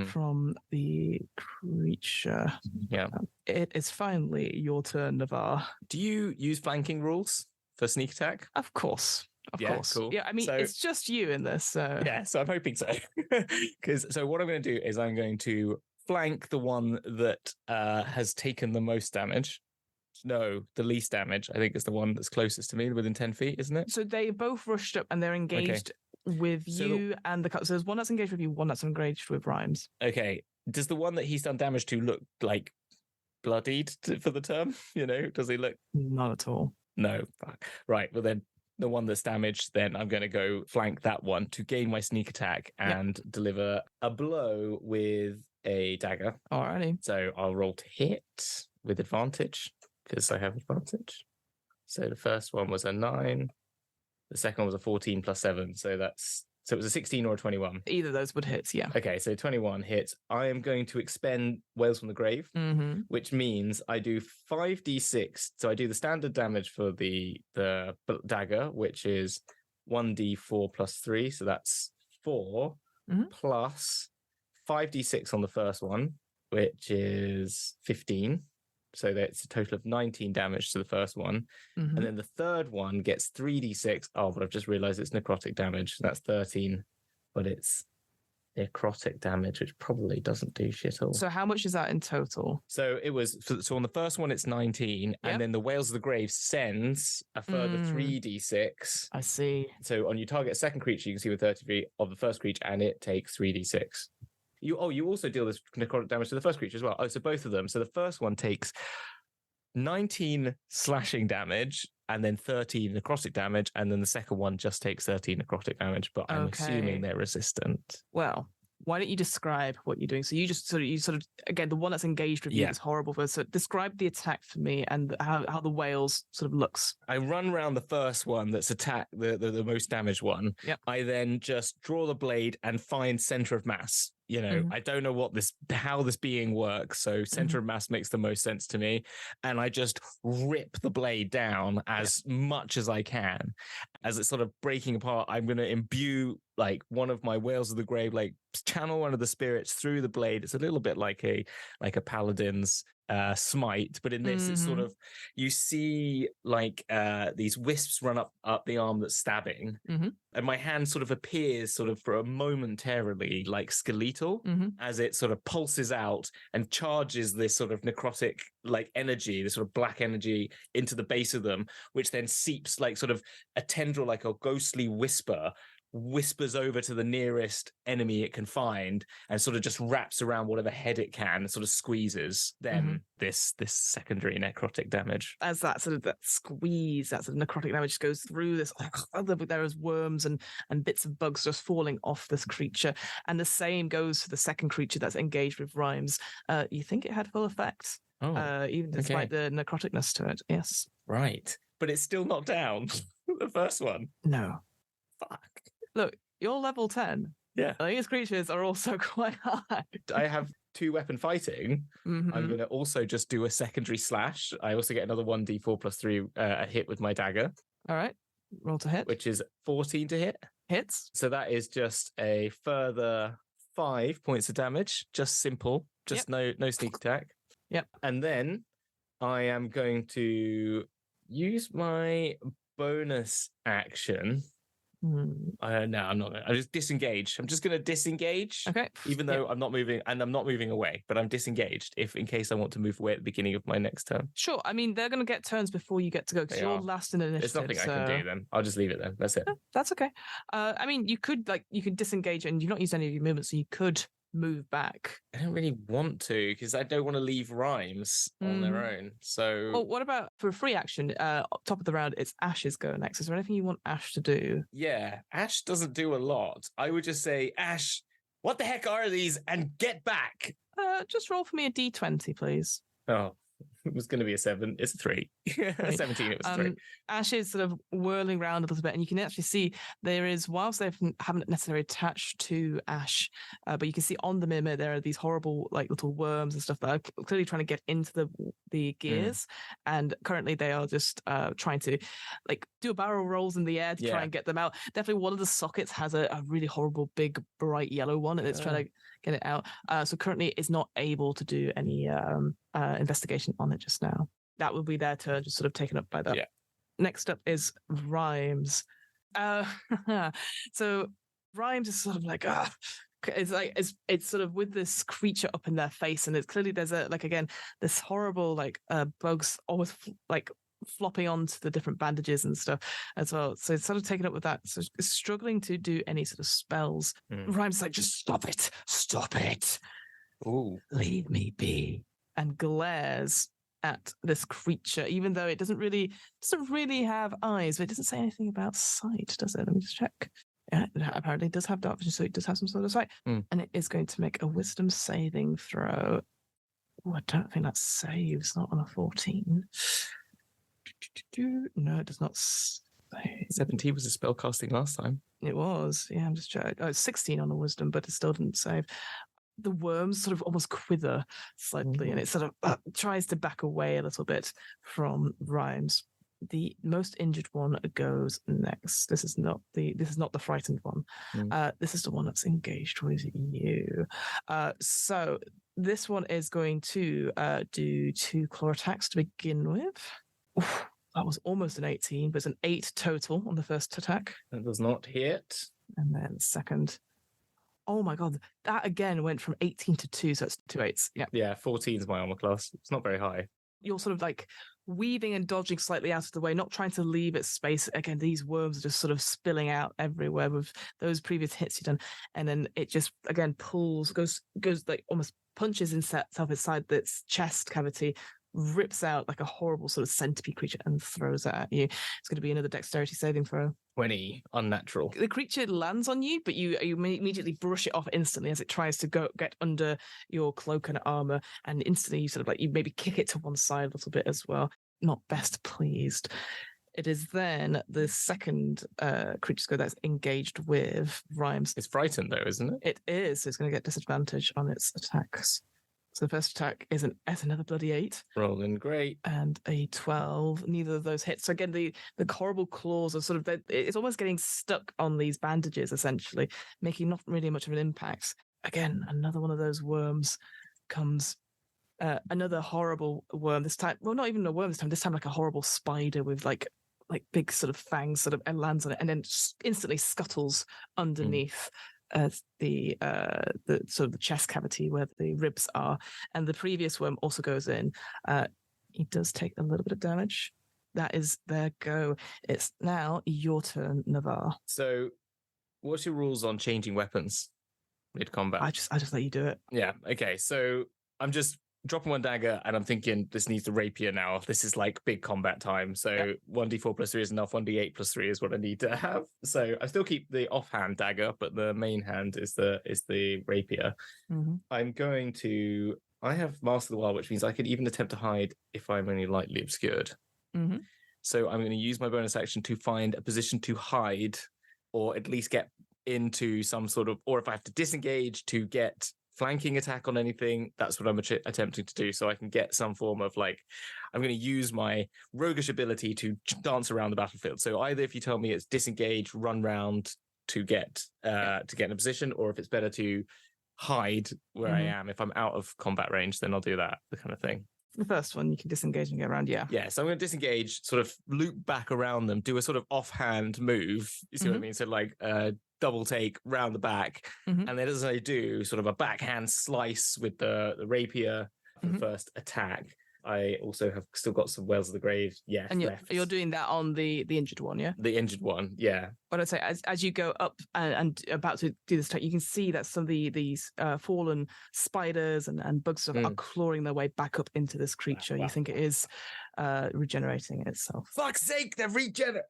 from the creature. Yeah. It is finally your turn, Navarre. Do you use flanking rules for sneak attack? Of course. Of course. Cool. Yeah, I mean, it's just you in this. So. Yeah, so I'm hoping so. So what I'm going to do is I'm going to flank the one that has taken the most damage. No, the least damage. I think it's the one that's closest to me within 10 feet, isn't it? So they both rushed up and they're engaged with you and the... So there's one that's engaged with you, one that's engaged with Rhymes. Okay. Does the one that he's done damage to look like bloodied for the term? You know, does he look... Not at all. No. Fuck. Right. Well, then the one that's damaged, then I'm going to go flank that one to gain my sneak attack and deliver a blow with a dagger. Alrighty. So I'll roll to hit with advantage because I have advantage. So the first one was a 9. The second one was a 14 plus 7. So it was a 16 or a 21. Either of those would hit, yeah. Okay, so 21 hits. I am going to expend Whales from the Grave, which means I do 5d6. So I do the standard damage for the dagger, which is 1d4 plus 3. So that's 4 plus 5d6 on the first one, which is 15. So that's a total of 19 damage to the first one. And then the third one gets 3d6. Oh, but I've just realized it's necrotic damage. That's 13, but it's necrotic damage, which probably doesn't do shit all. So how much is that in total? So it was, so on the first one, it's 19. And then the Whales of the Grave sends a further 3d6. I see. So on your target second creature, you can see with 33 of the first creature, and it takes 3d6. You also deal this necrotic damage to the first creature as well. Oh, so both of them. So the first one takes 19 slashing damage and then 13 necrotic damage, and then the second one just takes 13 necrotic damage. But I'm assuming they're resistant. Well, why don't you describe what you're doing? So you sort of again, the one that's engaged with you is horrible. So describe the attack for me and how the whales sort of looks. I run around the first one that's attacked, the most damaged one. Yep. I then just draw the blade and find center of mass. I don't know how this being works. So center of mass makes the most sense to me. And I just rip the blade down as much as I can. As it's sort of breaking apart, I'm going to imbue like one of my Whales of the Grave, like channel one of the spirits through the blade. It's a little bit like a paladin's smite, but in this it's sort of, you see like these wisps run up the arm that's stabbing, and my hand sort of appears sort of for a momentarily like skeletal as it sort of pulses out and charges this sort of necrotic like energy, this sort of black energy into the base of them, which then seeps like sort of a tendril, like a ghostly whispers over to the nearest enemy it can find and sort of just wraps around whatever head it can and sort of squeezes them this secondary necrotic damage. As that sort of that squeeze, that sort of necrotic damage goes through this, there is worms and bits of bugs just falling off this creature. And the same goes for the second creature that's engaged with Rhymes. You think it had full effect, even despite the necroticness to it. Yes. Right. But it's still not down. The first one. No. Fuck. Look, you're level 10. Yeah. These creatures are also quite high. I have 2-weapon fighting. I'm going to also just do a secondary slash. I also get another 1d4 plus 3 a hit with my dagger. All right. Roll to hit. Which is 14 to hit. Hits. So that is just a further 5 points of damage. Just simple. Just no sneak attack. Yep. And then I am going to use my bonus action. No, I'm not going to. I just disengage. I'm just going to disengage. Okay. Even though I'm not moving, and I'm not moving away, but I'm disengaged in case I want to move away at the beginning of my next turn. Sure. I mean, they're going to get turns before you get to go because you're last in the initiative. There's nothing I can do then. I'll just leave it then. That's it. That's okay. I mean, you could disengage and you've not used any of your movements, so you could move back. I don't really want to because I don't want to leave Rhymes on their own. So, well, what about for a free action? Top of the round, it's Ash's go next. Is there anything you want Ash to do? Yeah, Ash doesn't do a lot. I would just say, Ash, what the heck are these? And get back. Just roll for me a d20, please. Oh. It was going to be a 7. It's a 3. 17, it was 3. Ash is sort of whirling around a little bit, and you can actually see there is, whilst they haven't necessarily attached to Ash, but you can see on the mirror there are these horrible like little worms and stuff that are clearly trying to get into the gears, and currently they are just trying to like do barrel rolls in the air to try and get them out. Definitely one of the sockets has a really horrible big bright yellow one, and it's trying to get it out. So currently it's not able to do any investigation on it just now. That will be their turn, just sort of taken up by that. Yeah. Next up is Rhymes. So Rhymes is sort of like, it's sort of with this creature up in their face, and it's clearly there's this horrible like bugs always like flopping onto the different bandages and stuff as well. So it's sort of taken up with that. So it's struggling to do any sort of spells. Rhymes is like, just stop it. Ooh. Leave me be. And glares at this creature, even though it doesn't really have eyes. But it doesn't say anything about sight, does it? Let me just check. Yeah, it apparently does have dark vision, so it does have some sort of sight. And it is going to make a wisdom saving throw. Oh, I don't think that saves. Not on a 14. No, it does not save. 17 was a spell casting last time. It was. Yeah, I'm just checking. Oh, it's 16 on the wisdom, but it still didn't save. The worms sort of almost quiver slightly, and it sort of tries to back away a little bit from Rhymes. The most injured one goes next. This is not the frightened one. This is the one that's engaged with you. So this one is going to do 2 claw attacks to begin with. Oof, that was almost an 18, but it's an 8 total on the first attack. That does not hit. And then second. Oh my god, that again went from 18 to 2, so it's 2 8s. Yeah, 14 is my armor class. It's not very high. You're sort of like weaving and dodging slightly out of the way, not trying to leave it space. Again, these worms are just sort of spilling out everywhere with those previous hits you've done. And then it just, again, goes like almost punches itself inside its chest cavity, rips out like a horrible sort of centipede creature and throws it at you. It's going to be another dexterity saving throw. 20, unnatural. The creature lands on you, but you immediately brush it off instantly as it tries to get under your cloak and armor, and instantly you sort of like you maybe kick it to one side a little bit as well. Not best pleased. It is then the second creature's go that's engaged with Rhymes. It's frightened though, isn't it? It is. So it's going to get disadvantage on its attacks. So the first attack is another bloody 8. Rolling great. And a 12. Neither of those hits. So again, the horrible claws are sort of, it's almost getting stuck on these bandages, essentially, making not really much of an impact. Again, another one of those worms comes. Another horrible worm this time. Well, not even a worm this time. This time, like a horrible spider with like big sort of fangs sort of lands on it and then instantly scuttles underneath the sort of the chest cavity where the ribs are. And the previous worm also goes in. He does take a little bit of damage. That is their go. It's now your turn, Navarre. So what's your rules on changing weapons mid-combat? I just let you do it. Yeah, okay. So I'm just dropping one dagger and I'm thinking this needs the rapier now. This is like big combat time. So 1d4 plus 3 is enough. 1d8 plus 3 is what I need to have. So I still keep the offhand dagger, but the main hand is the rapier. Mm-hmm. I have Master of the Wild, which means I can even attempt to hide if I'm only lightly obscured. Mm-hmm. So I'm going to use my bonus action to find a position to hide, or at least get into some sort of, or if I have to disengage to get flanking attack on anything, that's what I'm attempting to do. So I can get some form of like, I'm going to use my roguish ability to dance around the battlefield. So either if you tell me it's disengage, run round to get in a position, or if it's better to hide where I am. If I'm out of combat range, then I'll do that, the kind of thing. The first one, you can disengage and get around, yeah. Yeah, so I'm going to disengage, sort of loop back around them, do a sort of offhand move. You see what I mean? So like double take round the back. And then as I do, sort of a backhand slice with the rapier for the first attack. I also have still got some Wells of the Grave, and you're doing that on the injured one, yeah? The injured one, yeah. But I'd say as you go up and about to do this attack, you can see that some of these fallen spiders and bugs are clawing their way back up into this creature. Wow. You think it is regenerating itself. Fuck's sake, they're regenerating.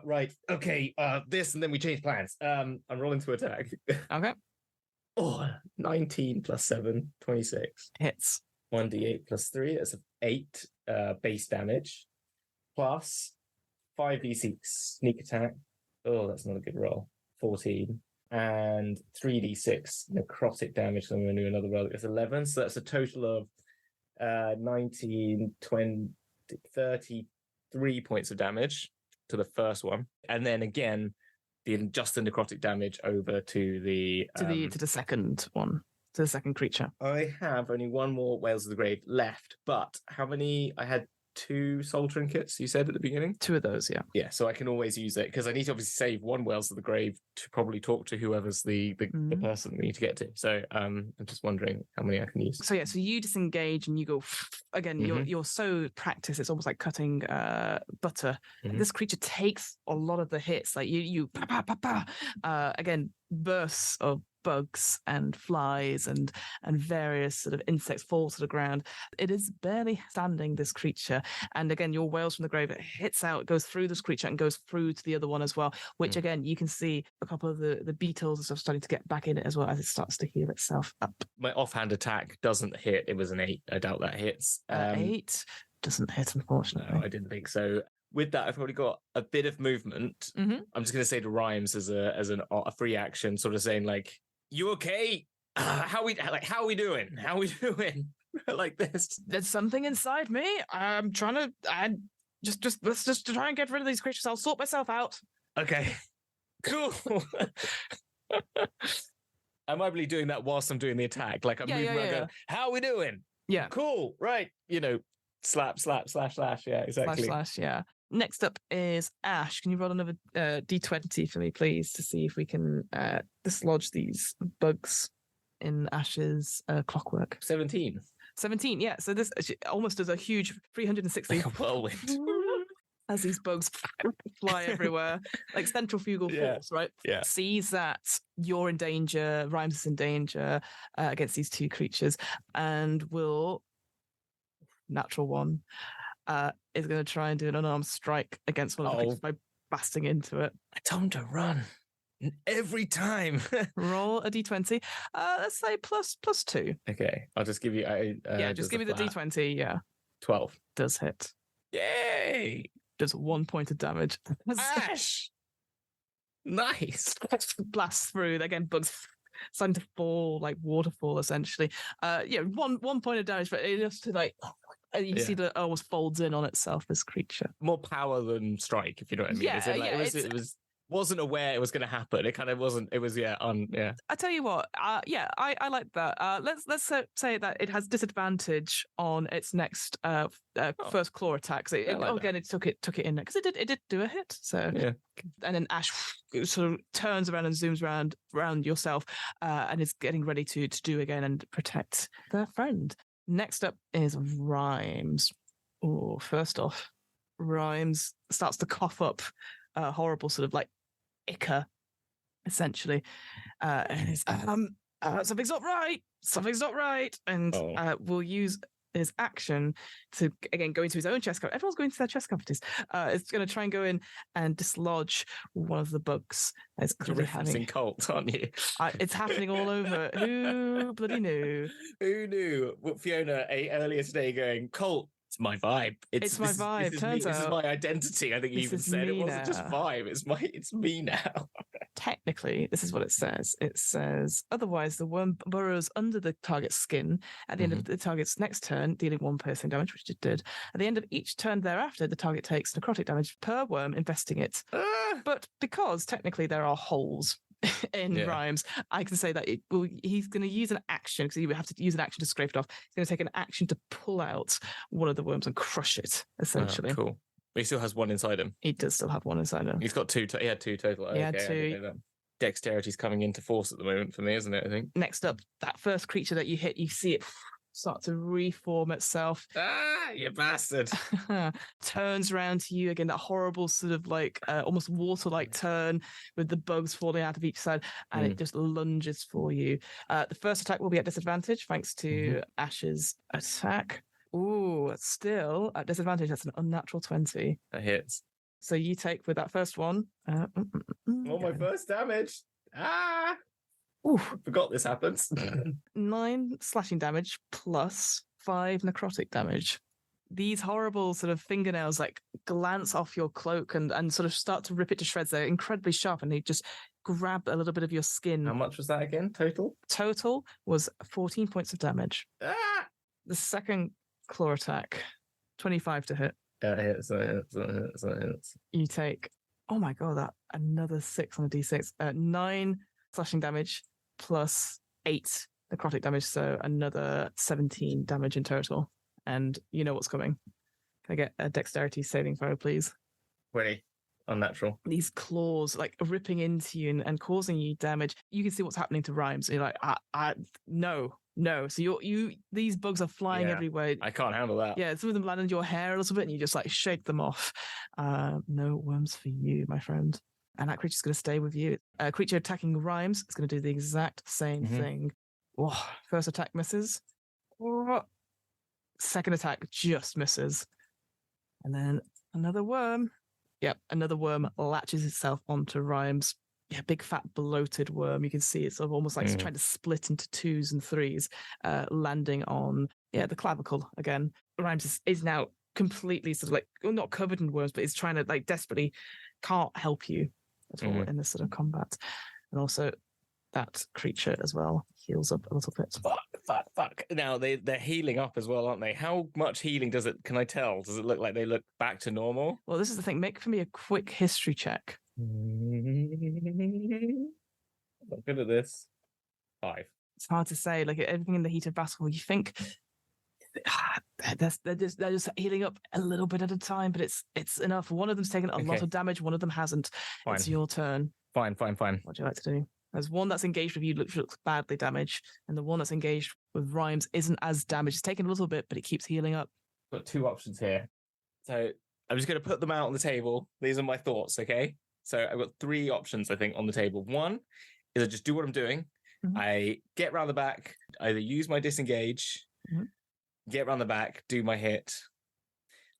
Right. Okay, this, and then we change plans. I'm rolling to attack. Okay. 19 plus 7, 26. Hits. 1d8 plus 3, that's 8 base damage, plus 5d6 sneak attack. Oh, that's not a good roll. 14. And 3d6 necrotic damage. So I'm going to do another roll. It's 11. So that's a total of 19, 20, 33 points of damage to the first one. And then again, just the necrotic damage over to the second one. To the second creature. I have only one more Whales of the Grave left, but how many? I had 2 soul trinkets, you said at the beginning? 2 of those, yeah. Yeah, so I can always use it, because I need to obviously save 1 Whales of the Grave to probably talk to whoever's the person we need to get to. So I'm just wondering how many I can use. So so you disengage and you go, again, you're so practiced, it's almost like cutting butter. This creature takes a lot of the hits, like you again, bursts of bugs and flies and various sort of insects fall to the ground. It is barely standing, this creature. And again, your Whales from the Grave, it hits out, it goes through this creature and goes through to the other one as well, which again, you can see a couple of the beetles and stuff starting to get back in it as well as it starts to heal itself up. My offhand attack doesn't hit. It was an 8. I doubt that hits. 8 doesn't hit, unfortunately. No, I didn't think so. With that, I've already got a bit of movement. I'm just going to say to Rhymes as a free action, sort of saying like, "You okay? How we doing? How we doing?" Like this. There's something inside me. I'm trying to. Let's just try and get rid of these creatures. I'll sort myself out. Okay. Cool. I'm probably doing that whilst I'm doing the attack. Like I'm moving around going, "How we doing? Yeah. Cool. Right. Slap, slap, slash, slash. Yeah, exactly. Slash. Yeah. Next up is Ash. Can you roll another D20 for me, please, to see if we can dislodge these bugs in Ash's clockwork? 17. 17, yeah. So this almost does a huge 360 like a whirlwind. As these bugs fly everywhere, like centrifugal force, right? Yeah. Sees that you're in danger, Rhymes is in danger against these 2 creatures, and will, natural 1, is going to try and do an unarmed strike against one of the creatures by blasting into it. I told him to run every time. Roll a D20. Let's say plus 2. Okay, I'll just give you. Just give me the D20. Yeah, 12 does hit. Yay! does 1 point of damage. Ash! Nice. Blasts through. Again, bugs starting to fall like waterfall, essentially. Yeah, one point of damage, but it just to like you can see that it almost folds in on itself, this creature. More power than strike, if you know what I mean. It wasn't aware it was going to happen. It kind of wasn't. It was I tell you what. I like that. Let's say that it has disadvantage on its next first claw attack. So again, it took it in because it did do a hit. So and then Ash sort of turns around and zooms around yourself and is getting ready to do again and protect their friend. Next up is Rhymes. Oh, first off, Rhymes starts to cough up a horrible sort of like ichor, essentially. And it's, something's not right. And we'll use his action to, again, go into his own chest cavity. Everyone's going to their chest cavities. It's going to try and go in and dislodge one of the bugs. It's clearly referencing cult, aren't you? It's happening all over. Who bloody knew? Who knew? What Fiona ate earlier today going, cult. It's my vibe. It's my vibe. This is my identity. I think you even said it wasn't just vibe. It's me now. Technically, this is what it says. It says, otherwise, the worm burrows under the target's skin at the end of the target's next turn, dealing 1 piercing damage, which it did. At the end of each turn thereafter, the target takes necrotic damage per worm infesting it. But because technically there are holes in Rhymes, I can say that he's going to use an action, because he would have to use an action to scrape it off. He's going to take an action to pull out one of the worms and crush it, essentially. Cool. But he still has one inside him. He does still have one inside him. He's got two. He had two total. He had two. Dexterity's coming into force at the moment for me, isn't it? I think. Next up, that first creature that you hit, you see it start to reform itself. You bastard. Turns around to you again, that horrible sort of like almost water-like turn with the bugs falling out of each side, and it just lunges for you. The first attack will be at disadvantage thanks to Ash's attack. Ooh, still at disadvantage. That's an unnatural 20. That hits. So you take with that first one. My first damage. Ooh. Forgot this happens. 9 slashing damage plus 5 necrotic damage. These horrible sort of fingernails like glance off your cloak and sort of start to rip it to shreds. They're incredibly sharp and they just grab a little bit of your skin. How much was that again, total? Total was 14 points of damage. The second claw attack, 25 to hit. Yeah, it hits. You take, oh my god, that another 6 on a d6. 9 slashing damage plus 8 necrotic damage, so another 17 damage in total. And you know what's coming. Can I get a dexterity saving throw, please? Ready. Unnatural. These claws like ripping into you and causing you damage. You can see what's happening to Rhymes. And you're like, no. So these bugs are flying everywhere. I can't handle that. Yeah, some of them land in your hair a little bit and you just like shake them off. No worms for you, my friend. And that creature's going to stay with you. A creature attacking Rhymes is going to do the exact same thing. Oh, first attack misses. Second attack just misses. And then another worm. Yep, another worm latches itself onto Rhymes. Yeah, big fat bloated worm. You can see it's sort of almost like trying to split into 2s and 3s, landing on the clavicle again. Rhymes is now completely sort of like not covered in worms, but is trying to like desperately can't help you at all in this sort of combat. And also that creature as well heals up a little bit. Fuck. Now they're healing up as well, aren't they? How much healing can I tell? Does it look like they look back to normal? Well, this is the thing. Make for me a quick history check. I'm not good at this. 5. It's hard to say. Like everything in the heat of battle, you think they're just healing up a little bit at a time, but it's enough. One of them's taken a lot of damage. One of them hasn't. Fine. It's your turn. Fine. What do you like to do? There's one that's engaged with you looks badly damaged, and the one that's engaged with Rhymes isn't as damaged. It's taken a little bit, but it keeps healing up. Got 2 options here. So I'm just going to put them out on the table. These are my thoughts, okay? So I've got 3 options, I think, on the table. One is I just do what I'm doing. I get round the back, either use my disengage, get round the back, do my hit.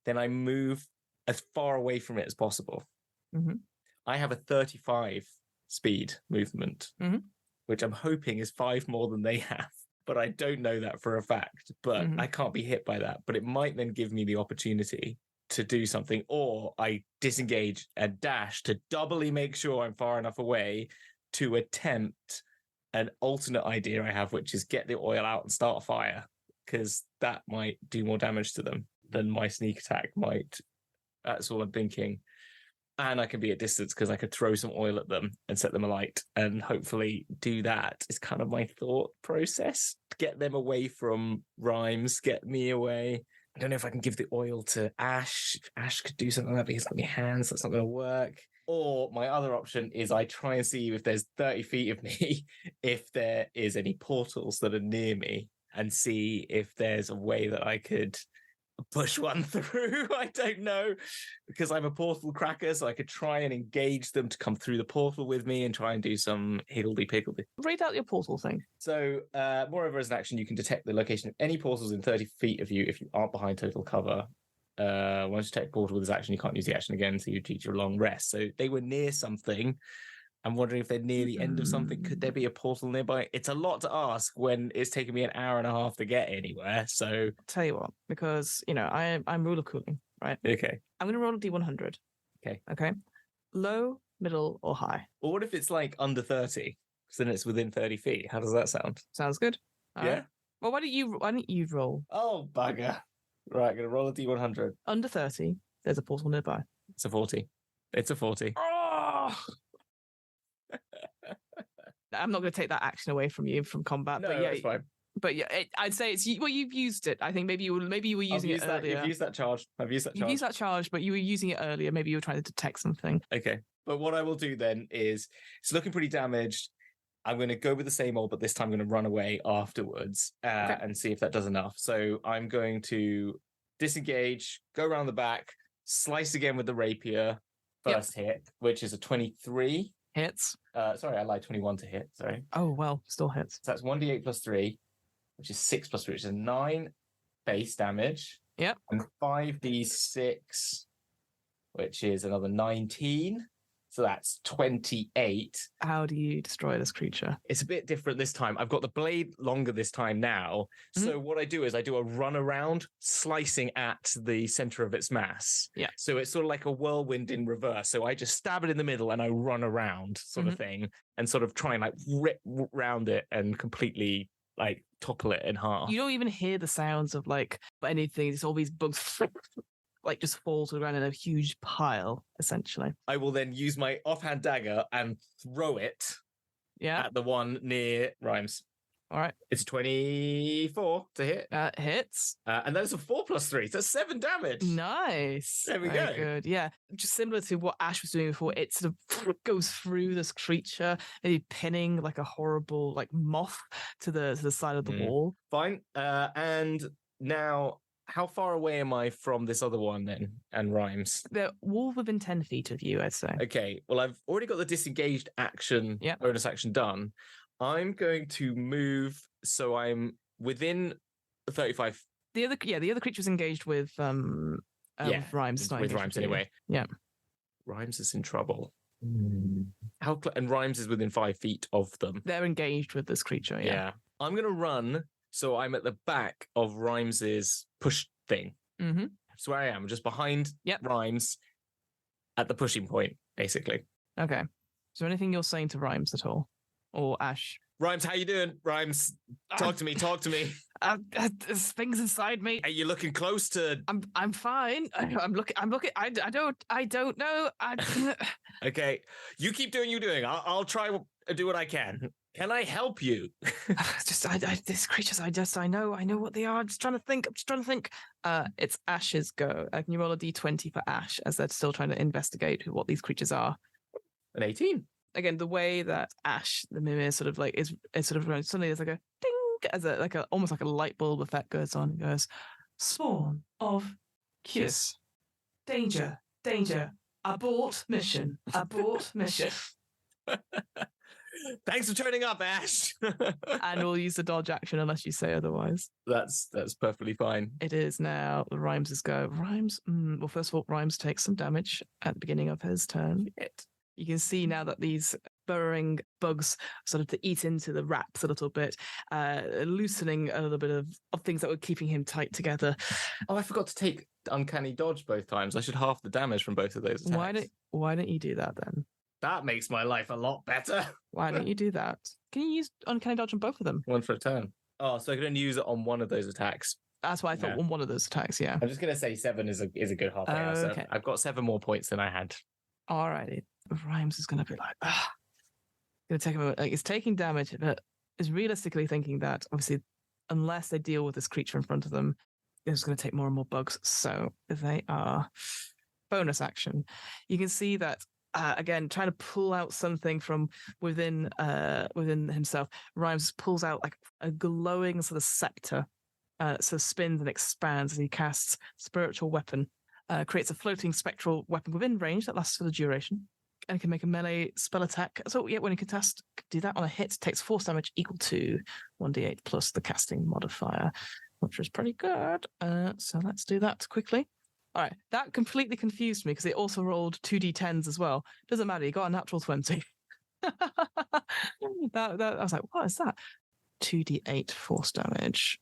Then I move as far away from it as possible. I have a 35 speed movement, which I'm hoping is 5 more than they have. But I don't know that for a fact. But I can't be hit by that. But it might then give me the opportunity to do something, or I disengage and dash to doubly make sure I'm far enough away to attempt an alternate idea I have, which is get the oil out and start a fire, because that might do more damage to them than my sneak attack might. That's all I'm thinking. And I can be at distance because I could throw some oil at them and set them alight and hopefully do that. Is kind of my thought process. Get them away from Rhymes, get me away. I don't know if I can give the oil to Ash. If Ash could do something like that, but he's got any hands, that's not going to work. Or my other option is I try and see if there's 30 feet of me, if there is any portals that are near me, and see if there's a way that I could push one through. I don't know, because I'm a portal cracker, so I could try and engage them to come through the portal with me and try and do some higgledy-piggledy. Read out your portal thing. So, moreover, as an action, you can detect the location of any portals in 30 feet of you if you aren't behind total cover. Once you detect a portal with this action, you can't use the action again, so you teach your long rest. So they were near something. I'm wondering if they're near the end of something. Could there be a portal nearby? It's a lot to ask when it's taken me an hour and a half to get anywhere. So Tell you what, because, I'm rule of cooling, right? Okay. I'm going to roll a D100. Okay. Okay. Low, middle, or high? Well, what if it's like under 30? Because then it's within 30 feet. How does that sound? Sounds good. All Yeah? right. Well, why don't you roll? Oh, bugger. Right, I'm going to roll a D100. Under 30, there's a portal nearby. It's a 40. It's a 40. Oh! I'm not going to take that action away from you from combat. No, but yeah, it's fine. But yeah, I'd say it's you've used it. I think maybe you were using it earlier. You've used that charge. I've used that charge. You've used that charge, but you were using it earlier. Maybe you were trying to detect something. Okay. But what I will do then is, it's looking pretty damaged. I'm going to go with the same old, but this time I'm going to run away afterwards and see if that does enough. So I'm going to disengage, go around the back, slice again with the rapier. First hit, which is a 23. Hits. Sorry, I lied. 21 to hit. Sorry. Oh, well, still hits. So that's 1d8 plus 3, which is 6 plus 3, which is 9 base damage. Yep. And 5d6, which is another 19. So that's 28. How do you destroy this creature? It's a bit different this time. I've got the blade longer this time now. Mm-hmm. So what I do is I do a run around, slicing at the center of its mass. Yeah. So it's sort of like a whirlwind in reverse. So I just stab it in the middle and I run around sort of thing and sort of try and like rip round it and completely like topple it in half. You don't even hear the sounds of like anything. It's all these bugs like just fall to the ground in a huge pile, essentially. I will then use my offhand dagger and throw it at the one near Rhymes. All right. It's 24 to hit. Hits. And that is a 4 plus 3. So that's 7 damage. Nice. There we Very go. Good. Yeah. Just similar to what Ash was doing before, it sort of goes through this creature, maybe pinning like a horrible like moth to the side of the wall. Fine. And now, how far away am I from this other one then? And Rhymes? They're all within 10 feet of you, I'd say. Okay. Well, I've already got the disengaged action, bonus action done. I'm going to move so I'm within 35. The other creature's engaged with Rhymes. With Rhymes anyway. Yeah. Rhymes is in trouble. And Rhymes is within 5 feet of them. They're engaged with this creature. Yeah. I'm going to run so I'm at the back of Rhymes's push thing. Mm-hmm. That's where I am, just behind Rhymes at the pushing point, basically. Okay. Is there anything you're saying to Rhymes at all? Or Ash? Rhymes, how you doing? Rhymes, talk to me. There's things inside me. Are you looking close to? I'm fine. I'm looking. I don't know. Okay, you keep doing you doing. I'll try to do what I can. Can I help you? These creatures. I know what they are. I'm just trying to think. It's Ash's go. Can you roll a d20 for Ash as they're still trying to investigate what these creatures are? An 18. Again, the way that Ash, the mimir, sort of like is sort of suddenly there's like a ding as almost like a light bulb effect goes on. It goes, spawn of kiss, danger, abort mission. Thanks for turning up, Ash. And we'll use the dodge action unless you say otherwise. That's perfectly fine. It is now Rhymes' go. Rhymes. Well, first of all, Rhymes takes some damage at the beginning of his turn. You can see now that these burrowing bugs sort of to eat into the wraps a little bit, loosening a little bit of things that were keeping him tight together. Oh, I forgot to take uncanny dodge both times. I should half the damage from both of those attacks. Why don't you do that then? That makes my life a lot better. Why don't you do that? Can you use uncanny dodge on both of them? One for a turn. Oh, so I can only use it on one of those attacks. That's why I thought on one of those attacks, yeah. I'm just going to say 7 is a good half hour. So I've got 7 more points than I had. Alrighty. Rhymes is going to be like, going to take him a moment. Like, it's taking damage, but is realistically thinking that, obviously, unless they deal with this creature in front of them, it's going to take more and more bugs. So they are bonus action. You can see that, again, trying to pull out something from within himself. Rhymes pulls out like a glowing sort of scepter. So spins and expands as he casts Spiritual Weapon. Creates a floating spectral weapon within range that lasts for the duration. And can make a melee spell attack. So yeah, when you can do that on a hit, takes force damage equal to 1d8 plus the casting modifier, which is pretty good. So let's do that quickly. All right, that completely confused me because it also rolled 2d10s as well. Doesn't matter, you got a natural 20. I was like, what is that? 2d8 force damage.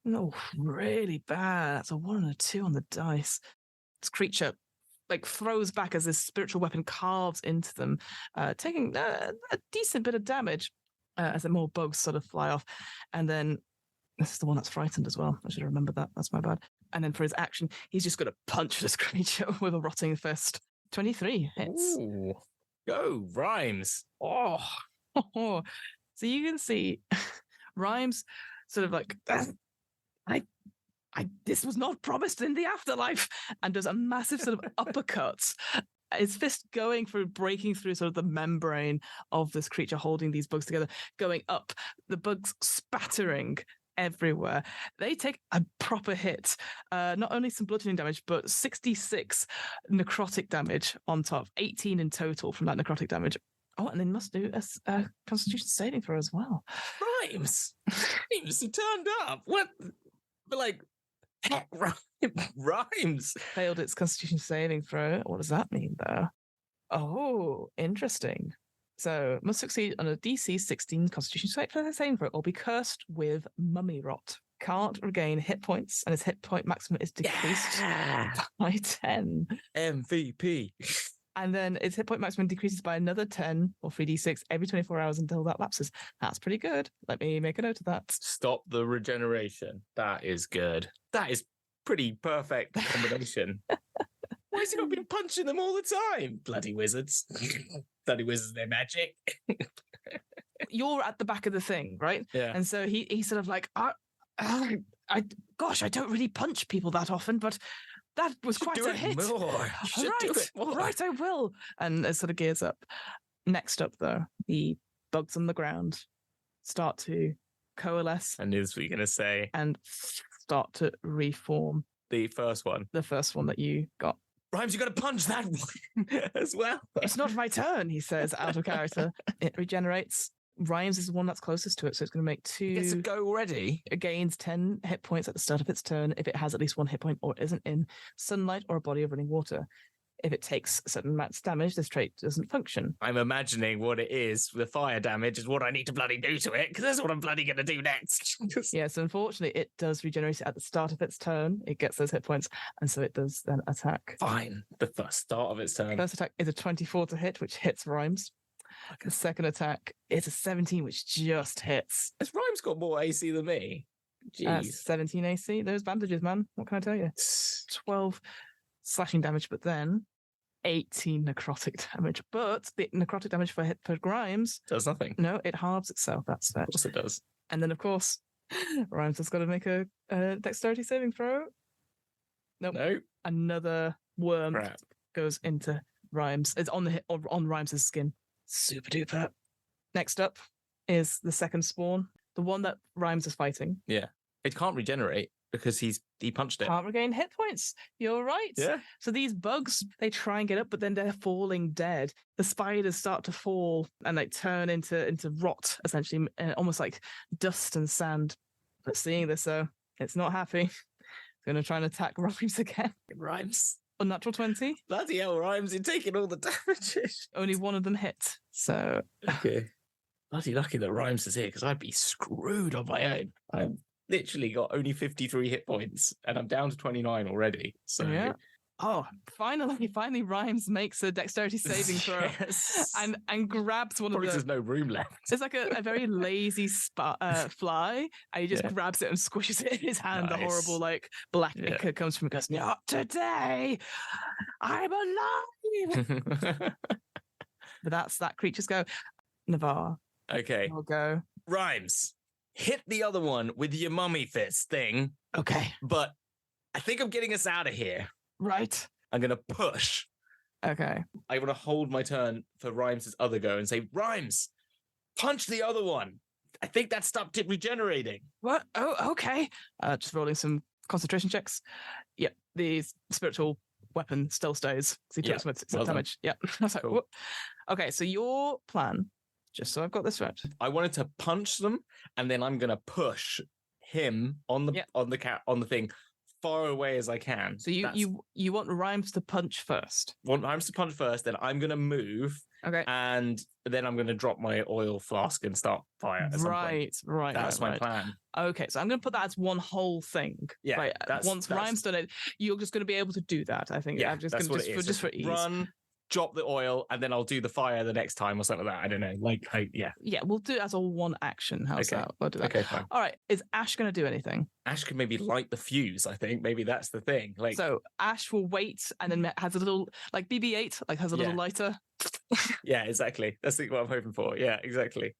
No, really bad. That's a 1 and a 2 on the dice. This creature like throws back as this spiritual weapon carves into them, taking a decent bit of damage as the more bugs sort of fly off. And then this is the one that's frightened as well. I should have remembered that. That's my bad. And then for his action, he's just going to punch this creature with a rotting fist. 23 hits. Ooh. Go, Rhymes. Oh. So you can see Rhymes sort of like, this was not promised in the afterlife, and does a massive sort of uppercut. His fist going through, breaking through sort of the membrane of this creature holding these bugs together, going up, the bugs spattering everywhere. They take a proper hit. Not only some bludgeoning damage, but 66 necrotic damage on top, 18 in total from that necrotic damage. Oh, and they must do a Constitution saving throw as well. Rhymes! Rhymes, he turned up! What? But like, heck, Rhymes! Failed its Constitution saving throw. What does that mean, though? Oh, interesting. So, must succeed on a DC 16 Constitution saving throw or be cursed with mummy rot. Can't regain hit points, and its hit point maximum is decreased by 10. MVP. And then its hit point maximum decreases by another 10 or 3d6 every 24 hours until that lapses. That's pretty good. Let me make a note of that. Stop the regeneration. That is good. That is pretty perfect combination. Why has he not been punching them all the time? Bloody wizards. Bloody wizards, they're magic. You're at the back of the thing, right? Yeah. And so he's sort of like, I don't really punch people that often, but that was quite a hit. Right, I will. And it sort of gears up. Next up, though, the bugs on the ground start to coalesce. I knew this was what you were going to say. And start to reform. The first one. The first one that you got. Rhymes, you got to punch that one as well. It's not my turn, he says, out of character. It regenerates. Rhymes is the one that's closest to it, so it's going to make 2. It gets to go already. It gains 10 hit points at the start of its turn if it has at least 1 hit point or isn't in sunlight or a body of running water. If it takes a certain amount of damage, this trait doesn't function. I'm imagining what it is. The fire damage is what I need to bloody do to it, because that's what I'm bloody going to do next. Yes, unfortunately, it does regenerate at the start of its turn. It gets those hit points, and so it does then attack. Fine. The first start of its turn. First attack is a 24 to hit, which hits Rhymes. The second attack is a 17, which just hits. Has Rhymes got more AC than me? Jeez. 17 AC. Those bandages, man. What can I tell you? 12 slashing damage, but then 18 necrotic damage. But the necrotic damage for Rhymes does nothing. No, it halves itself. That's fair. Of course it does. And then, of course, Rhymes has got to make a dexterity saving throw. Nope. No. Another worm goes into Rhymes. It's on Rhymes' skin. Super duper. Next up is the second spawn, the one that Rhymes is fighting. Yeah. It can't regenerate because he punched it. Can't regain hit points. You're right. Yeah. So these bugs, they try and get up, but then they're falling dead. The spiders start to fall and they turn into rot, essentially, almost like dust and sand. But seeing this, though, it's not happy. It's going to try and attack Rhymes again. Rhymes. Unnatural 20. Bloody hell, Rhymes, you're taking all the damages. Only one of them hit. So Okay. Bloody lucky that Rhymes is here, because I'd be screwed on my own. I've literally got only 53 hit points, and I'm down to 29 already. So yeah. Oh, finally, Rhymes makes a dexterity saving throw and grabs one Probably of the. there's no room left. It's like a very lazy fly, and he just grabs it and squishes it in his hand. Nice. The horrible, like, black ichor comes from it. Goes, not today! I'm alive! But that's that creature's go. Navarre. Okay. I'll go. Rhymes, hit the other one with your mummy fist thing. Okay. But I think I'm getting us out of here. Right. I'm going to push. Okay. I want to hold my turn for Rhymes' other go and say, Rhymes, punch the other one. I think that stopped it regenerating. What? Oh, okay. Just rolling some concentration checks. Yep. The spiritual weapon still stays. So he took some damage. Yeah. I was like, cool. Okay, so your plan, just so I've got this right. I wanted to punch them, and then I'm going to push him on the thing far away as I can. So you want Rhymes to punch first? Want Rhymes to punch first, then I'm going to move. Okay. And then I'm going to drop my oil flask and start fire. Right. That's my plan. Okay, so I'm going to put that as one whole thing. Yeah. Right. Once Rhymes done it, you're just going to be able to do that. I think. Yeah. I'm just that's going what it is. Just for ease. Run, drop the oil, and then I'll do the fire the next time or something like that. I don't know. Yeah, we'll do it as a one action. How's that? We'll do that. Okay, fine. All right. Is Ash going to do anything? Ash can maybe light the fuse, I think. Maybe that's the thing. So Ash will wait and then has a little, like BB-8, like has a little lighter. Yeah, exactly. That's what I'm hoping for. Yeah, exactly.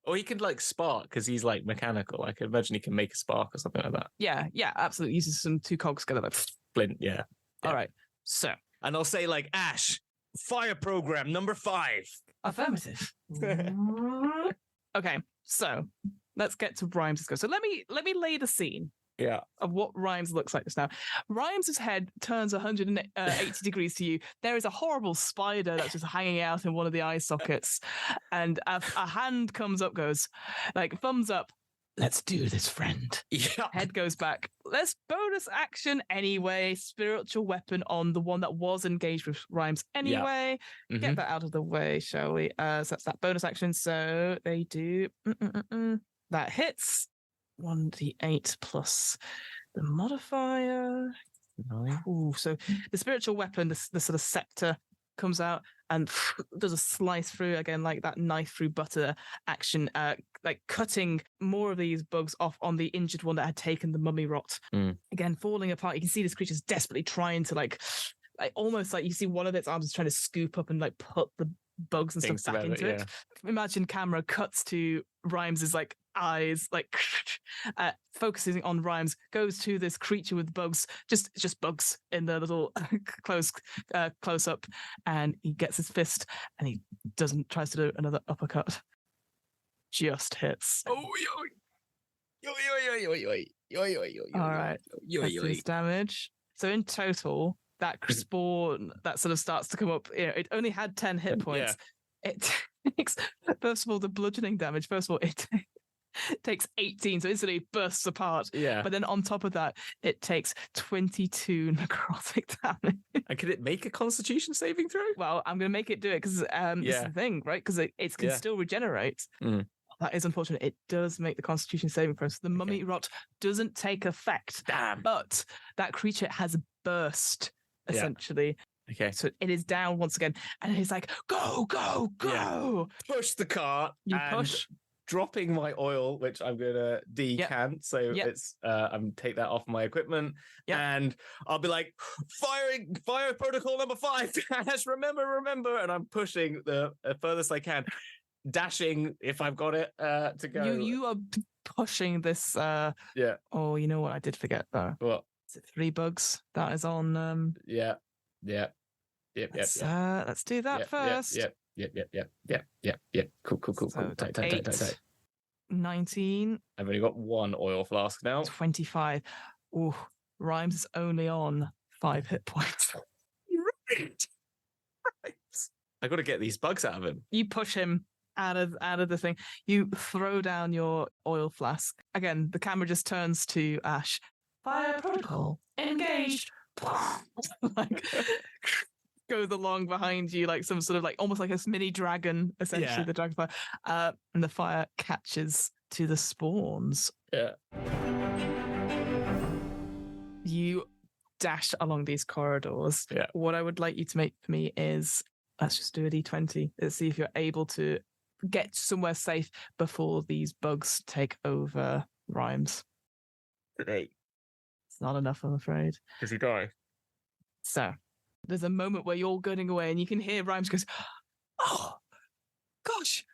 Or he could like spark because he's like mechanical. I can imagine he can make a spark or something like that. Yeah, absolutely. Uses some two cogs together. Like Flint, yeah. All right. So. And I'll say like, Ash, fire program number 5. Affirmative. Okay, so let's get to Rhymes' go. So let me lay the scene. Yeah. Of what Rhymes looks like just now. Rhymes' head turns 180 degrees to you. There is a horrible spider that's just hanging out in one of the eye sockets, and a hand comes up, goes like thumbs up. Let's do this, friend. Yeah. Head goes back. Let's bonus action anyway. Spiritual weapon on the one that was engaged with Rhymes anyway. Yeah. Get that out of the way, shall we? So that's that bonus action. So they do. That hits. 1d8 plus the modifier. 9. Ooh, so the spiritual weapon, the sort of scepter, comes out and does a slice through again, like that knife through butter action, like cutting more of these bugs off on the injured one that had taken the mummy rot. Again, falling apart. You can see this creature's desperately trying to like almost like you see one of its arms is trying to scoop up and like put the bugs and stuff back into it. Imagine camera cuts to Rhymes' like eyes, like focusing on Rhymes, goes to this creature with bugs, just bugs in the little close up, and he gets his fist and he tries to do another uppercut. Just hits. Oh, all right. That's his damage. So in total, that spawn that sort of starts to come up, it only had 10 hit points. It takes, first of all, the bludgeoning damage. First of all, it takes 18, so instantly bursts apart. Yeah. But then on top of that, it takes 22 necrotic damage. And can it make a Constitution saving throw? Well, I'm going to make it do it because it's the thing, right? Because it can still regenerate. That is unfortunate. It does make the Constitution saving throw. So the mummy rot doesn't take effect. Damn. But that creature has burst, essentially. Okay. So it is down once again. And it's like, go, go, go. Yeah. Push the cart. You push. Dropping my oil, which I'm going to decant. So it's, I'm take that off my equipment. And I'll be like, fire protocol number 5. remember. And I'm pushing the furthest I can. Dashing if I've got it to go. You are pushing this. Oh, you know what? I did forget though. What? Is it 3 bugs? That is on. Yep. Let's do that first. Yep. Cool. So Tight. 19. I've only got 1 oil flask now. 25. Oh, Rhymes is only on 5 hit points. Right. I got to get these bugs out of him. You push him out of the thing. You throw down your oil flask. Again, the camera just turns to Ash. Fire protocol engaged. like goes along behind you like some sort of like almost like a mini dragon, essentially the dragonfly, and the fire catches to the spawns. Yeah. You dash along these corridors. Yeah. What I would like you to make for me is, let's just do a d20. Let's see if you're able to get somewhere safe before these bugs take over Rhymes. 8. It's not enough, I'm afraid. Does he die? So there's a moment where you're getting away and you can hear Rhymes goes, oh, gosh,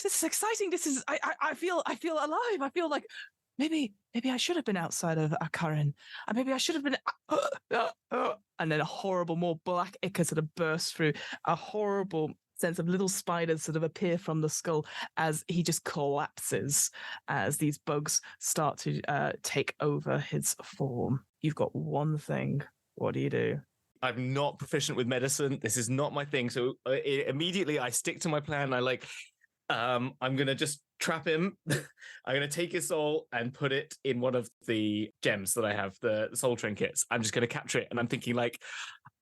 this is exciting. This is, I feel alive. I feel like maybe I should have been outside of Akarin. And maybe I should have been, and then a horrible, more black ichor sort of bursts through, a horrible sense of little spiders sort of appear from the skull as he just collapses as these bugs start to take over his form. You've got one thing. What do? I'm not proficient with medicine. This is not my thing. So immediately I stick to my plan. I'm going to just trap him. I'm going to take his soul and put it in one of the gems that I have, the soul trinkets. I'm just going to capture it. And I'm thinking like,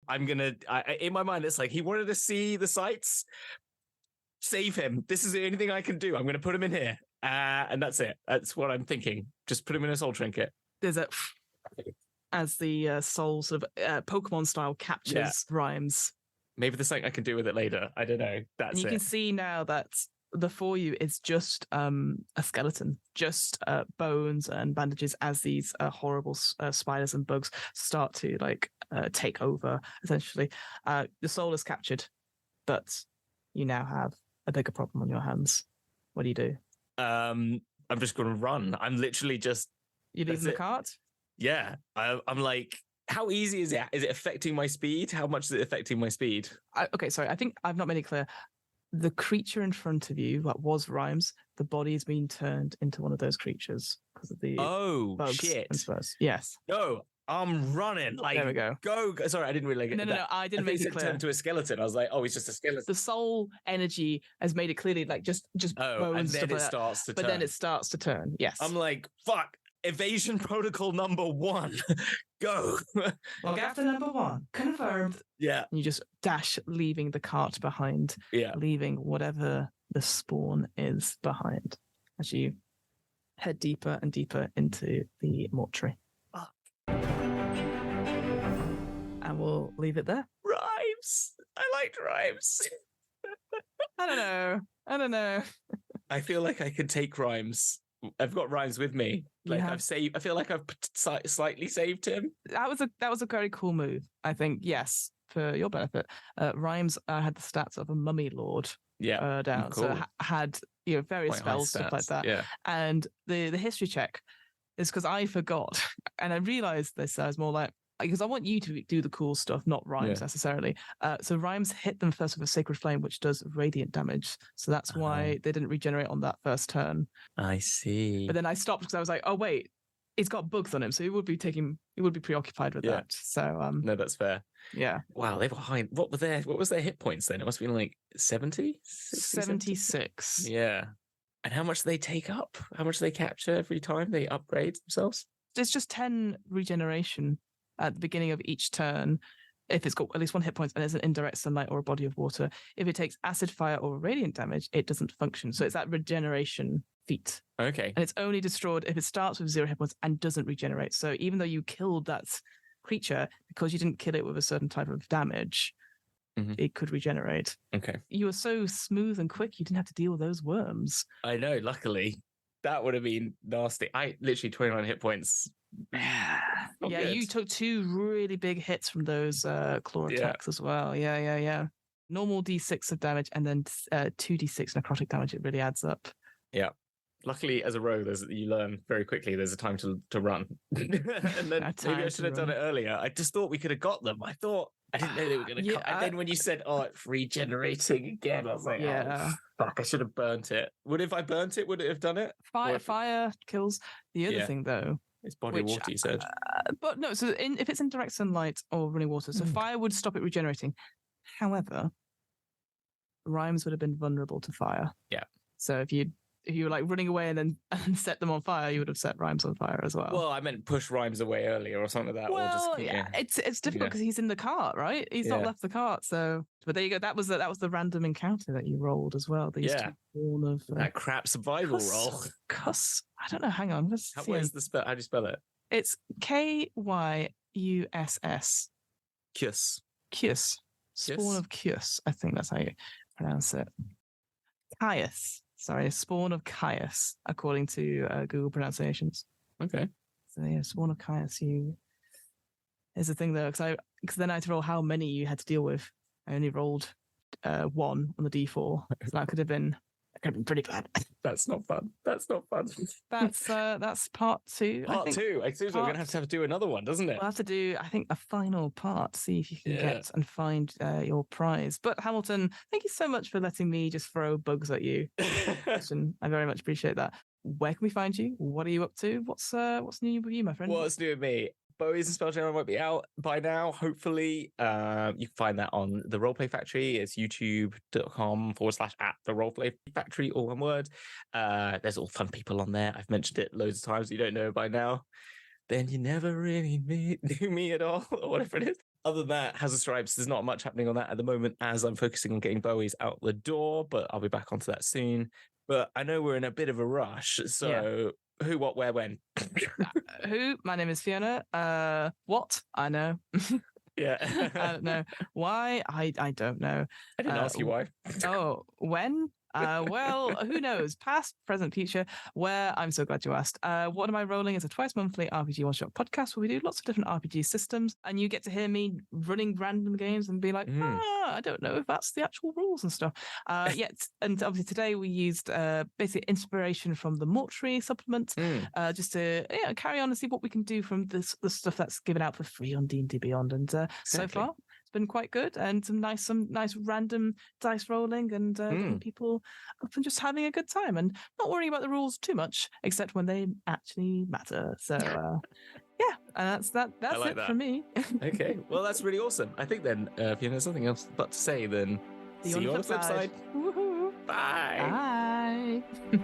in my mind, it's like, he wanted to see the sights. Save him. This is the only thing I can do. I'm going to put him in here. And that's it. That's what I'm thinking. Just put him in a soul trinket. There's a... as the soul sort of Pokemon style captures Rhymes. Maybe there's something I can do with it later. I don't know. That's and you can see now that before you is just a skeleton, just bones and bandages as these horrible spiders and bugs start to like take over, essentially. The soul is captured, but you now have a bigger problem on your hands. What do? I'm just going to run. I'm literally just... You leaving the cart? Yeah, I'm like, how easy is it? Is it affecting my speed? How much is it affecting my speed? Okay, sorry. I think I've not made it clear. The creature in front of you, that was Rhymes, the body is being turned into one of those creatures because of the bugs shit. And spurs. Yes. No, I'm running. Like, there we go. Go. Sorry, I didn't really like it. No, I didn't make it clear. Turned into a skeleton. I was like, oh, he's just a skeleton. The soul energy has made it clearly like just bones, and then it starts to turn. But then it starts to turn. Yes. I'm like, fuck. Evasion protocol number 1. Go. Log after number 1. Confirmed. Yeah. And you just dash, leaving the cart behind. Yeah. Leaving whatever the spawn is behind as you head deeper and deeper into the mortuary. And we'll leave it there. Rhymes. I liked Rhymes. I don't know. I feel like I could take Rhymes. I've got Rhymes with me. Like I've saved. I feel like I've slightly saved him. That was a very cool move. I think yes, for your benefit. Rhymes had the stats of a mummy lord. Yeah, down. Cool. So had various quite spells, stuff like that. Yeah. And the history check is because I forgot, and I realized this as more like, because I want you to do the cool stuff, not Rhymes necessarily. So Rhymes hit them first with a Sacred Flame, which does radiant damage. So that's why they didn't regenerate on that first turn. I see. But then I stopped because I was like, oh wait, he's got bugs on him, so he would be preoccupied with that. So no, that's fair. Yeah. Wow, they were high. What was their hit points then? It must have been like 70? 76. Yeah. And how much do they take up? How much do they capture every time they upgrade themselves? There's just 10 regeneration at the beginning of each turn, if it's got at least 1 hit point and there's an indirect sunlight or a body of water. If it takes acid, fire, or radiant damage, it doesn't function. So it's that regeneration feat. Okay. And it's only destroyed if it starts with 0 hit points and doesn't regenerate. So even though you killed that creature, because you didn't kill it with a certain type of damage, it could regenerate. Okay. You were so smooth and quick, you didn't have to deal with those worms. I know, luckily. That would have been nasty. I literally 29 hit points. Yeah, good. You took 2 really big hits from those claw attacks as well. Yeah. Normal D6 of damage and then 2D6 necrotic damage. It really adds up. Yeah. Luckily, as a rogue, you learn very quickly there's a time to run. And then maybe I should have done it earlier. I just thought we could have got them. I didn't know they were going to come. And then when you said, it's regenerating again, I was like, fuck, I should have burnt it. If I burnt it, would it have done it? Fire kills. The other thing, though, it's body of water, you said. But no, so if it's in direct sunlight or running water, so fire would stop it regenerating. However, Rhymes would have been vulnerable to fire. Yeah. So if you if you were like running away and then and set them on fire, you would have set Rhymes on fire as well. Well, I meant push Rhymes away earlier or something like that. Well, or just, yeah, it's difficult because he's in the cart, right? He's not Yeah. left the cart. So, but there you go. That was the random encounter that you rolled as well. These Yeah. two born of that crap survival roll. Cuss. I don't know. Hang on. What is the spell? How do you spell it? It's Kyuss. Kiss. Kiss. Spawn of Kiss. I think that's how you pronounce it. Caius. Sorry, spawn of Caius, according to Google pronunciations. Okay. So yeah, spawn of Caius. Here's the thing though, because then I had to roll how many you had to deal with. I only rolled 1 on the D4, so that could have been pretty bad. That's not fun. That's That's part 2. Part 2. I suppose we're going to have to do another one, doesn't it? We'll have to do, I think, a final part, see if you can get and find your prize. But Hamilton, thank you so much for letting me just throw bugs at you. I very much appreciate that. Where can we find you? What are you up to? What's new with you, my friend? What's new with me? Bowies and Spelljammer might be out by now, hopefully. You can find that on the Roleplay Factory. It's youtube.com/at the Roleplay Factory, all one word. There's all fun people on there. I've mentioned it loads of times. You don't know by now. Then you never really knew me at all, or whatever it is. Other than that, Hazard Stripes, there's not much happening on that at the moment as I'm focusing on getting Bowies out the door, but I'll be back onto that soon. But I know we're in a bit of a rush, so who, what, where, when? Who? My name is Fiona. What? I know. Yeah. I don't know. Why? I don't know. I didn't ask you why. Oh, when? Well, who knows? Past, present, future. Where? I'm so glad you asked. What Am I Rolling is a twice monthly RPG one-shot podcast where we do lots of different RPG systems, and you get to hear me running random games and be like, I don't know if that's the actual rules and stuff. And obviously today we used basically inspiration from the Mortuary supplement, just to carry on and see what we can do from the stuff that's given out for free on D&D Beyond. And so far, it's been quite good, and some nice random dice rolling and getting people up and just having a good time and not worrying about the rules too much, except when they actually matter. So and that's like it from me. Okay, well, that's really awesome. I think then, if you have something else but to say, then see you on the flip side. Woohoo! Bye. Bye.